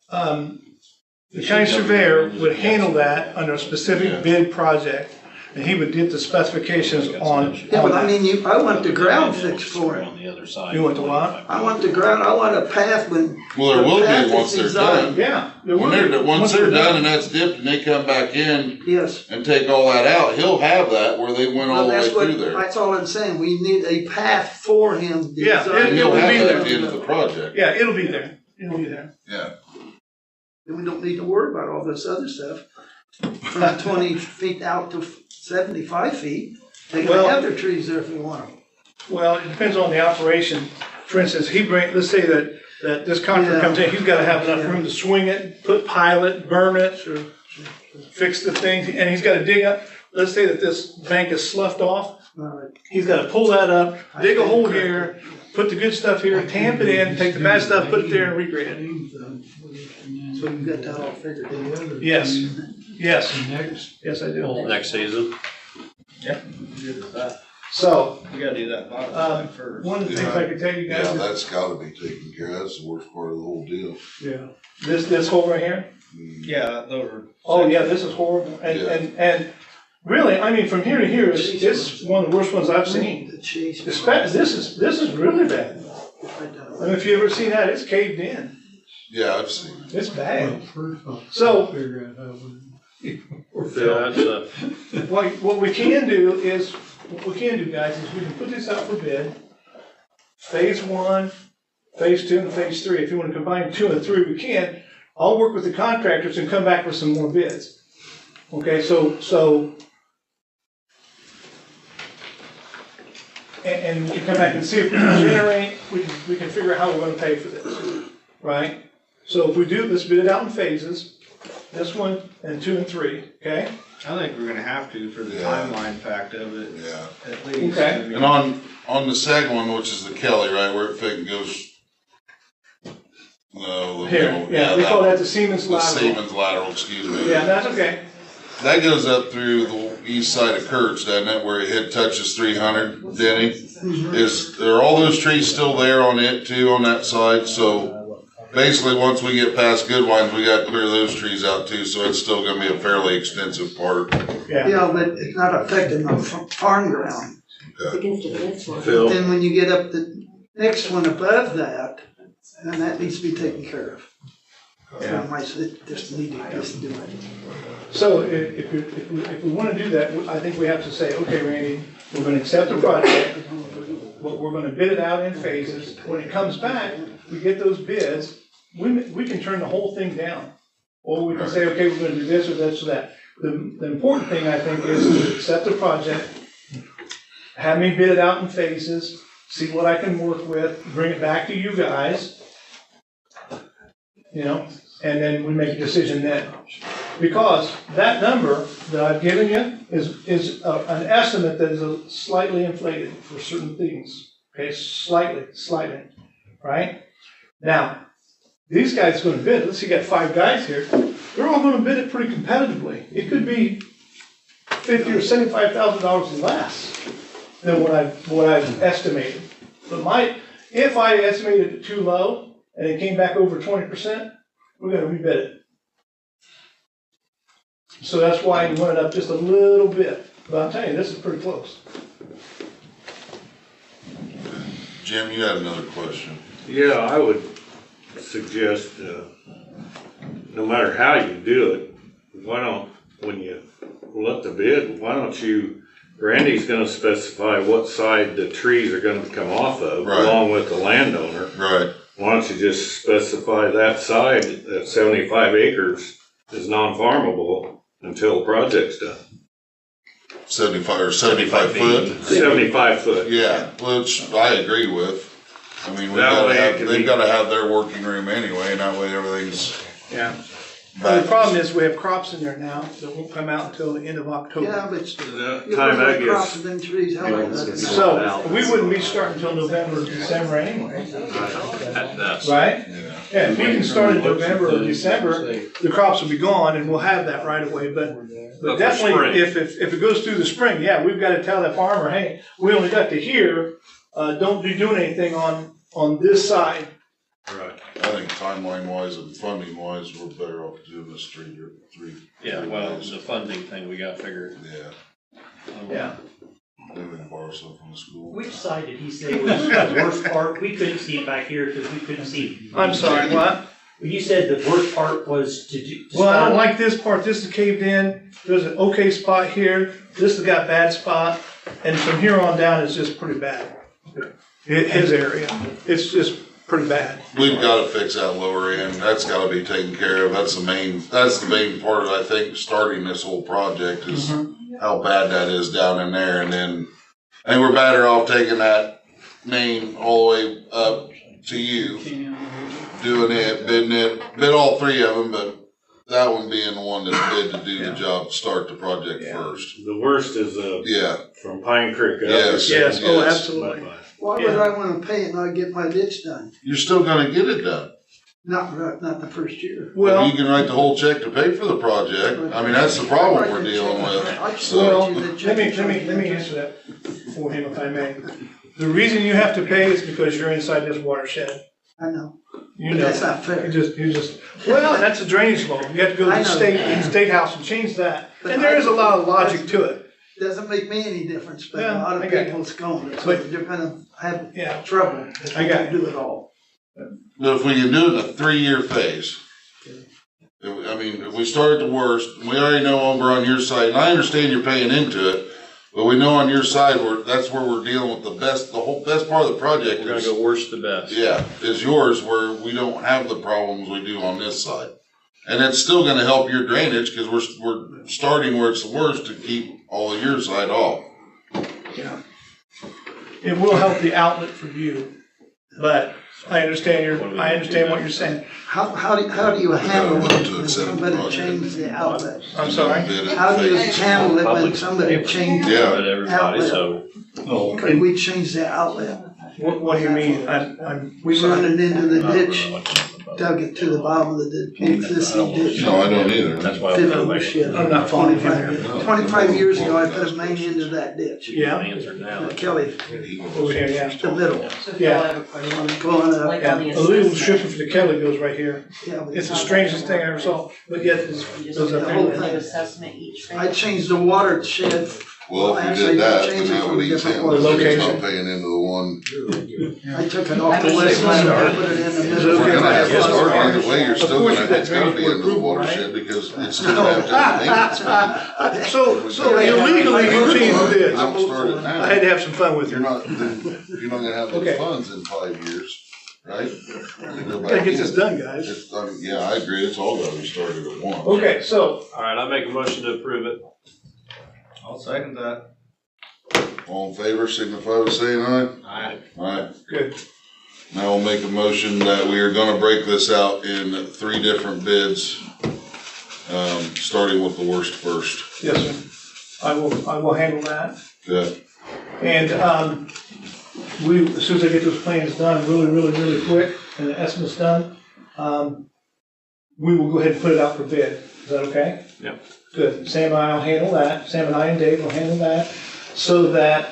the county surveyor would handle that under a specific bid project, and he would get the specifications on. Yeah, but I mean, I want the ground fixed for him. On the other side. You want the what? I want the ground, I want a path when. Well, there the will path be once is they're designed. done. Yeah. there When will be. they're, once they're done and that's dipped and they come back in Yes. and take all that out, he'll have that where they went all Well, the way that's what, through there. that's all I'm saying, we need a path for him. Yeah, designed. And he'll will have be that there. at the end of the project. Yeah, it'll be there. It'll be there. Yeah. Then we don't need to worry about all this other stuff. From 20 feet out to 75 feet, they can Well- have their trees there if they want them. Well, it depends on the operation. For instance, let's say that this contractor Yeah. comes in, he's gotta have enough Yeah. room to swing it, pile it, burn it, or fix the thing, and he's gotta dig up. Let's say that this bank is sloughed off, he's gotta pull that up, dig a hole here, put the good stuff here, tamp it in, take the bad stuff, put it there and regrade it. So you got that all figured out. Yes, yes, yes, I do. Next season. So, We gotta do that bottom side first. one of the things I can tell you guys Yeah, is, that's gotta be taken care of. That's the worst part of the whole deal. yeah, this hole right here, Yeah, those are. oh yeah, this is horrible, and really, I mean, from here to here, it's one of the worst ones I've seen. The chase. This is really bad. I mean, if you ever seen that, it's caved in. Yeah, I've seen it. It's bad. So, Yeah, that's what we can do is, guys, is we can put this out for bid. Phase 1, phase 2, and phase 3. If you want to combine 2 and 3, we can. I'll work with the contractors and come back with some more bids. Okay, so and we can come back and see if we can generate, we can figure out how we're gonna pay for this, right? So if we do, let's bid it out in phases, this one and 2 and 3, okay? I think we're gonna have to for the Yeah. timeline fact of it, Yeah. at least. Okay. I mean, And on the second one, which is the Kelly, right, where it goes. No, Here, yeah, we call that the Siemens The lateral. Siemens lateral, excuse me. Yeah, that's okay. That goes up through the east side of Kurt's, doesn't it, where it touches 300, Denny? Are all those trees still there on it too, on that side? So basically, once we get past Goodwines, we gotta clear those trees out too, so it's still gonna be a fairly extensive part. Yeah, but it's not affecting the farm ground. Phil, Then when you get up the next one above that, then that needs to be taken care of. Yeah. Otherwise, it just need to just do it. So if we wanna do that, I think we have to say, okay, Randy, we're gonna accept the project, but we're gonna bid it out in phases. When it comes back, we get those bids, we can turn the whole thing down. Or we can say, okay, we're gonna do this or this or that. The important thing, I think, is to accept the project, have me bid it out in phases, see what I can work with, bring it back to you guys. You know, and then we make a decision then. Because that number that I've given you is an estimate that is slightly inflated for certain things. Okay, slightly, right? Now, these guys are gonna bid, let's see, you got 5 guys here, they're all gonna bid it pretty competitively. It could be $50,000 or $75,000 less than what I've estimated. But if I estimated it too low, and it came back over 20%, we're gonna rebid it. So that's why you went it up just a little bit, but I'm telling you, this is pretty close. Jim, you had another question. yeah, I would suggest, no matter how you do it, why don't, when you let the bid, why don't you, Randy's gonna specify what side the trees are gonna come off of, Right. along with the landowner. Right. Why don't you just specify that side, that 75 acres is non-farmable until the project's done? 75 foot? 75 foot. Yeah, which I agree with. I mean, That way it can they've be- gotta have their working room anyway, and that way everything's Yeah. The problem is, we have crops in there now that won't come out until the end of October. Yeah, but The you time look that at crops gets, and them trees, how long does it? So, we wouldn't be starting until November, December anyway, right? Yeah, if we can start in November or December, the crops will be gone and we'll have that right away, but But for definitely, spring. if it goes through the spring, yeah, we've gotta tell that farmer, hey, we only got to here, don't be doing anything on this side. right. I think timeline wise and funding wise, we're better off doing this three. Yeah, well, the funding thing we got figured. Yeah. Then we can borrow some from the school. Which side did he say was the worst part? We couldn't see it back here because we couldn't see. I'm sorry, what? You said the worst part was to do. Well, I don't like this part, this is caved in, there's an okay spot here, this has got bad spot, and from here on down, it's just pretty bad. His area, it's just pretty bad. We've gotta fix that lower end, that's gotta be taken care of, that's the main part of, I think, starting this whole project is how bad that is down in there, and then, I think we're better off taking that main all the way up to you, doing it, bid all 3 of them, but that one being the one that's bid to do the job, to start the project first. The worst is, from Pine Creek up. Yes. Oh, absolutely. Why would I wanna pay and not get my ditch done? You're still gonna get it done. Not the first year. Well, You can write the whole check to pay for the project, I mean, that's the problem we're dealing with, well, so. let me answer that for him if I may. The reason you have to pay is because you're inside this watershed. I know. You know. That's not fair. You just, well, that's a drainage law, you have to go to I the know. state house and change that, But and there is a lot of logic to it. Doesn't make me any difference, but a Yeah, lot I of got people's going, so But- they're gonna have Yeah. trouble if I we got don't do it all. But if we can do it in a 3-year phase, if we start at the worst, we already know over on your side, and I understand you're paying into it, but we know on your side, that's where we're dealing with the best part of the project We're gonna is, go worst to best. yeah, is yours, where we don't have the problems we do on this side. And it's still gonna help your drainage, cause we're starting where it's the worst to keep all of your side off. Yeah. it will help the outlet for you, but I understand what you're saying. How do you handle it when somebody changes the outlet? I'm sorry? How do you handle it when somebody changes the Everybody, outlet? so. Oh, Could we change the outlet? What do you mean? We run it into the ditch, dug it to the bottom of the existing ditch. No, I don't either. That's why. I'm not following you. 25 years ago, I put a main into that ditch. Yeah. Answer now. Kelly, Over here, yeah. the middle, So if y'all have a question, going up. like Yeah, on the a little strip assessment, of the Kelly goes right here. Yeah, but It's the strangest thing I ever saw, but yet it's, we just goes do up the whole there. thing. the assessment each. I changed the water shed. Well, if you Actually, did that, change then it that from would a ease different him, water because he's location. not paying into the one. I took it off the west side and put it in the middle. You're gonna have to Yeah. start either way, you're still Of course, gonna, you got it's gotta be drainage into the approval, watershed, because it's still gonna have to have maintenance. So illegally, you changed the ditch. Don't start it I now. had to have some fun with You're you. not, you're not gonna have Okay. those funds in 5 years, right? You go back Gotta get in. this done, guys. I mean, yeah, I agree, it's all gotta be started at once. Okay, so, All right, I make a motion to approve it. I'll second that. All in favor, signify by saying aye. Aye. Aye. good. Now we'll make a motion that we are gonna break this out in 3 different bids, starting with the worst first. Yes, sir. I will handle that. Okay, And, as soon as I get those plans done, really quick, and the estimate's done, we will go ahead and put it out for bid. Is that okay? Yep. Good. Sam and I will handle that. Sam and I and Dave will handle that, so that,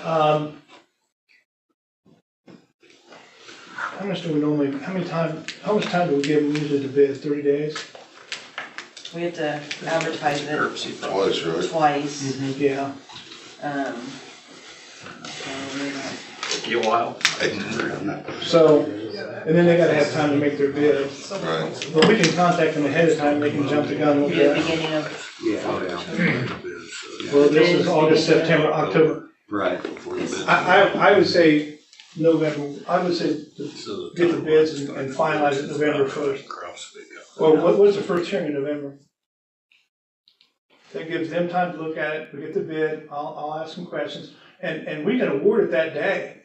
how much time do we give them usually to bid? 30 days? We have to advertise it twice, right? twice. Yeah. Took you a while. So, and then they gotta have time to make their bid. Right. But we can contact them ahead of time, they can jump the gun a little The bit. beginning of, Well, this is August, September, October. Right. I would say November, I would say to get the bids and finalize it November 1st. Well, what's the first hearing in November? That gives them time to look at it, we get the bid, I'll ask some questions, and we can award it that day.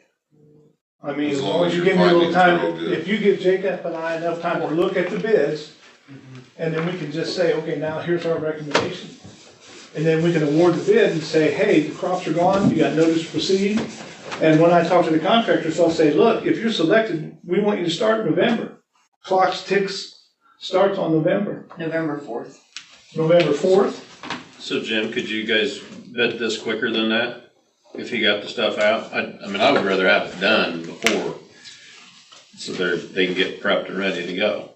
I mean, as long as you give me a little time, if you give Jacob and I enough time to look at the bids, and then we can just say, okay, now here's our recommendation. And then we can award the bid and say, hey, the crops are gone, you got notice to proceed. And when I talk to the contractors, I'll say, look, if you're selected, we want you to start in November. Clock starts on November. November 4th. November 4th. So Jim, could you guys bid this quicker than that? If you got the stuff out? I mean, I would rather have it done before, so they can get prepped and ready to go.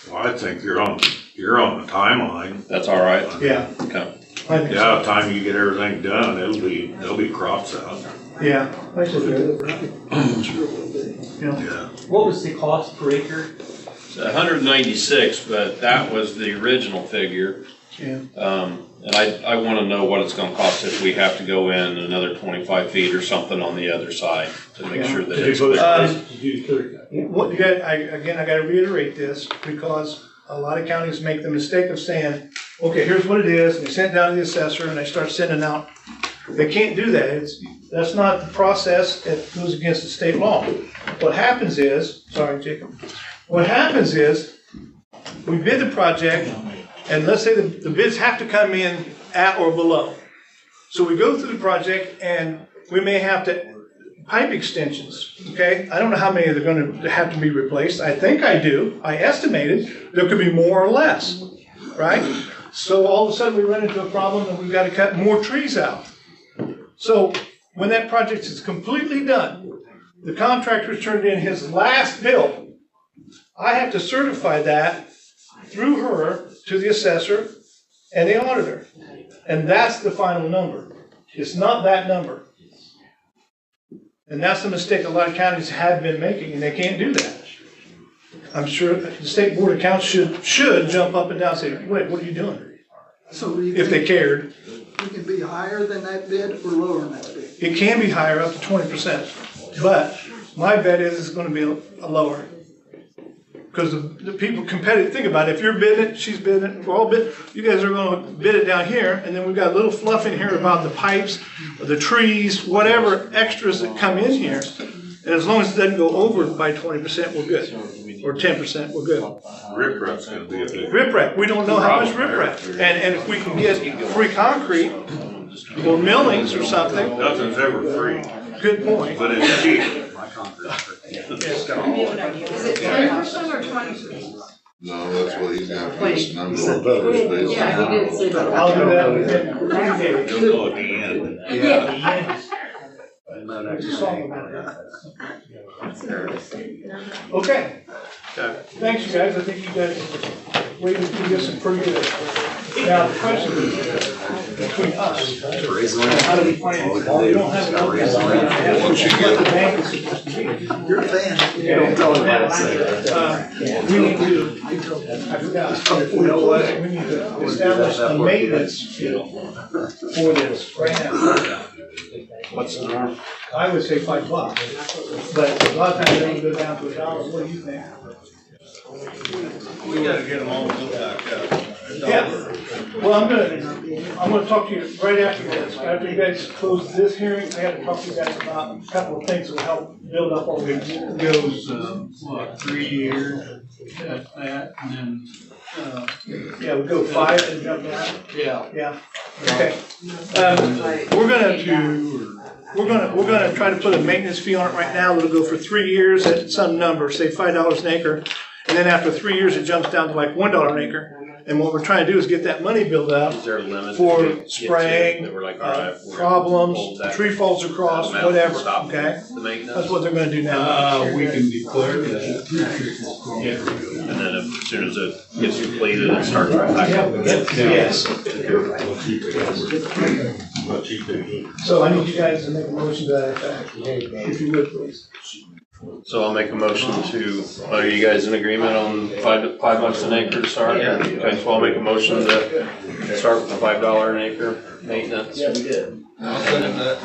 Well, I think you're on the timeline. That's all right? Yeah. Okay. I think so. Yeah, by the time you get everything done, there'll be crops out. Yeah. I think so. Yeah. What was the cost per acre? It's 196, but that was the original figure. Yeah. And I wanna know what it's gonna cost if we have to go in another 25 feet or something on the other side to make sure that it's. What you got, I gotta reiterate this, because a lot of counties make the mistake of saying, okay, here's what it is, and they send it down to the assessor, and they start sending out. They can't do that, that's not the process, it goes against the state law. What happens is, sorry, Jacob, what happens is, we bid the project, and let's say the bids have to come in at or below. So we go through the project, and we may have to pipe extensions, okay? I don't know how many are gonna have to be replaced. I think I do. I estimated there could be more or less, right? So all of a sudden we run into a problem and we've got to cut more trees out. So when that project is completely done, the contractor's turned in his last bill. I have to certify that through her to the assessor and the auditor. And that's the final number. It's not that number. And that's the mistake a lot of counties have been making, and they can't do that. I'm sure the State Board of Accounts should jump up and down and say, wait, what are you doing? So you If they think cared. you can be higher than that bid or lower than that bid? It can be higher, up to 20%. But my bet is it's gonna be a lower. Because the people competitive, think about it, if you're bidding it, she's bidding it, we're all bidding, you guys are gonna bid it down here, and then we've got a little fluff in here about the pipes, the trees, whatever extras that come in here. And as long as it doesn't go over by 20%, we're good. Or 10%, we're good. Riprap's gonna be a big. Riprap, we don't know how much riprap. And if we can get free concrete or millings or something, Nothing's ever free, good point. but it's cheap. Is it 10% or 20%? No, that's what he's got for this number of dollars based Yeah, on. he did say that. I'll do that within 3 days. You'll know at the end. Yeah. Okay. Okay. Thanks, you guys. I think you guys waited to get some pretty good. Now, the question is, between us, how do we finance it? We don't have enough. Once you get The bank is supposed to be. You're a fan. You don't tell them how to say. We need to, I forgot, we need to establish a maintenance for this right now. What's the norm? I would say $5, but a lot of times they go down to $1. What do you think? We gotta get them all built back up. Yeah. Well, I'm gonna talk to you right after this. After you guys close this hearing, I gotta talk to you guys about a couple of things that will help build up all this. Goes, what, 3 years at that, and then, Yeah, we go 5 and jump down. yeah. Yeah, okay. We're gonna try to put a maintenance fee on it right now. It'll go for 3 years at some number, say $5 an acre. And then after 3 years, it jumps down to like $1 an acre. And what we're trying to do is get that money built up Is there a limit? for to get to spraying, that we're like, all right, we're gonna problems, hold that tree falls across, amount, whatever, stop okay? The maintenance. That's what they're gonna do now. We can declare that. And then as soon as it gets completed, it starts back up again. Yes. So I need you guys to make a motion to that effect, if you would, please. So I'll make a motion to, are you guys in agreement on $5 an acre to start? Yeah. Okay, so I'll make a motion to start with the $5 an acre maintenance. Yeah, we did. I'll second that.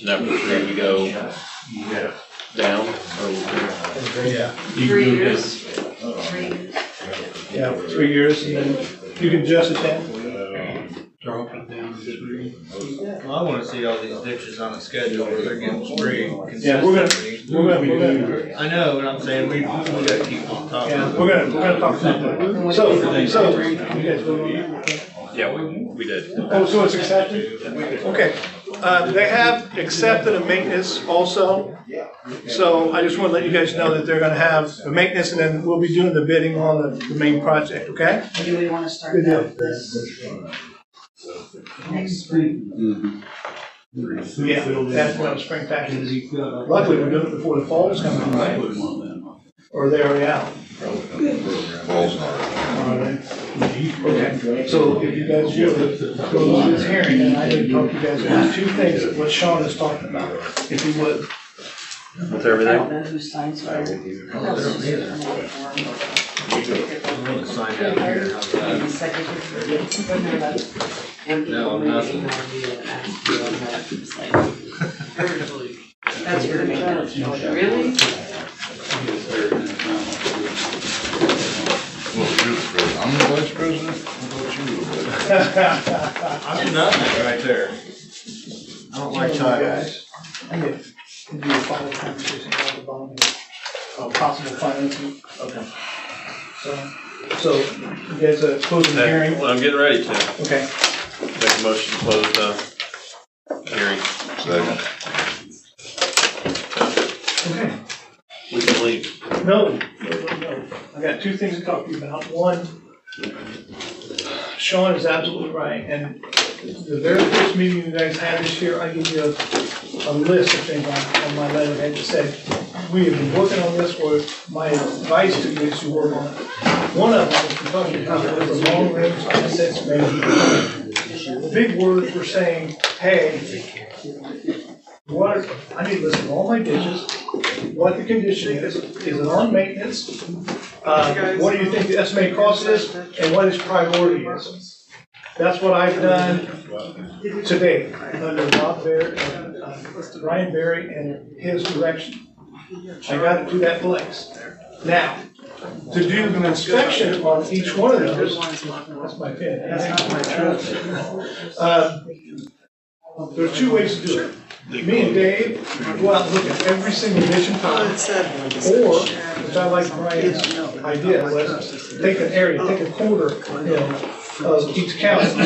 And after 3, we go down, or Yeah. 3 years. 3 years. Yeah, 3 years, and then you can adjust it then. Drop it down to 3. Well, I wanna see all these ditches on a schedule where they're getting sprayed Yeah, we're consistently. gonna, I know, but I'm saying we gotta keep on top yeah, of it. we're gonna talk about that. So, you guys vote on that? yeah, we did. Oh, so it's accepted? Okay. They have accepted a maintenance also. So I just want to let you guys know that they're gonna have a maintenance, and then we'll be doing the bidding on the main project, okay? Do we wanna start Good deal. that this next spring? Yeah, that's when spring taxes. Luckily, we're doing it before the fall's coming, right? Or they already out? Falls on it. Okay, so if you guys would go to this hearing, and I need to talk to you guys about 2 things that what Sean is talking about, if you would. With I everything? don't know who signs for it. I'm gonna sign down here, how's that? No, nothing. That's really? Well, you're the president. I'm the vice president? How about you? I'm nothing right there. I don't like titles. I get to do a final conversation about the bond, possible financing. Okay. So you guys closing the hearing? Well, I'm getting ready to. Okay. Make a motion to close the hearing. Second. Okay. We can leave. No. I got 2 things to talk to you about. One, Sean is absolutely right, and the very first meeting you guys had this year, I gave you a list of things on my letterhead that said, we have been working on this, or my advice to you is to work on it. One of them is to talk about the long range assets management. The big words were saying, hey, I need to listen to all my ditches, what the condition is it on maintenance? What do you think the estimated cost is, and what its priority is? That's what I've done today, under Rob Barrett, Ryan Berry and his direction. I got it to that place. Now, to do an inspection on each one of those. That's my pen. That's not my truck. There's two ways to do it. Me and Dave go out and look at every single mission time, or, which I like Brian's idea, was take an area, take a quarter of each county.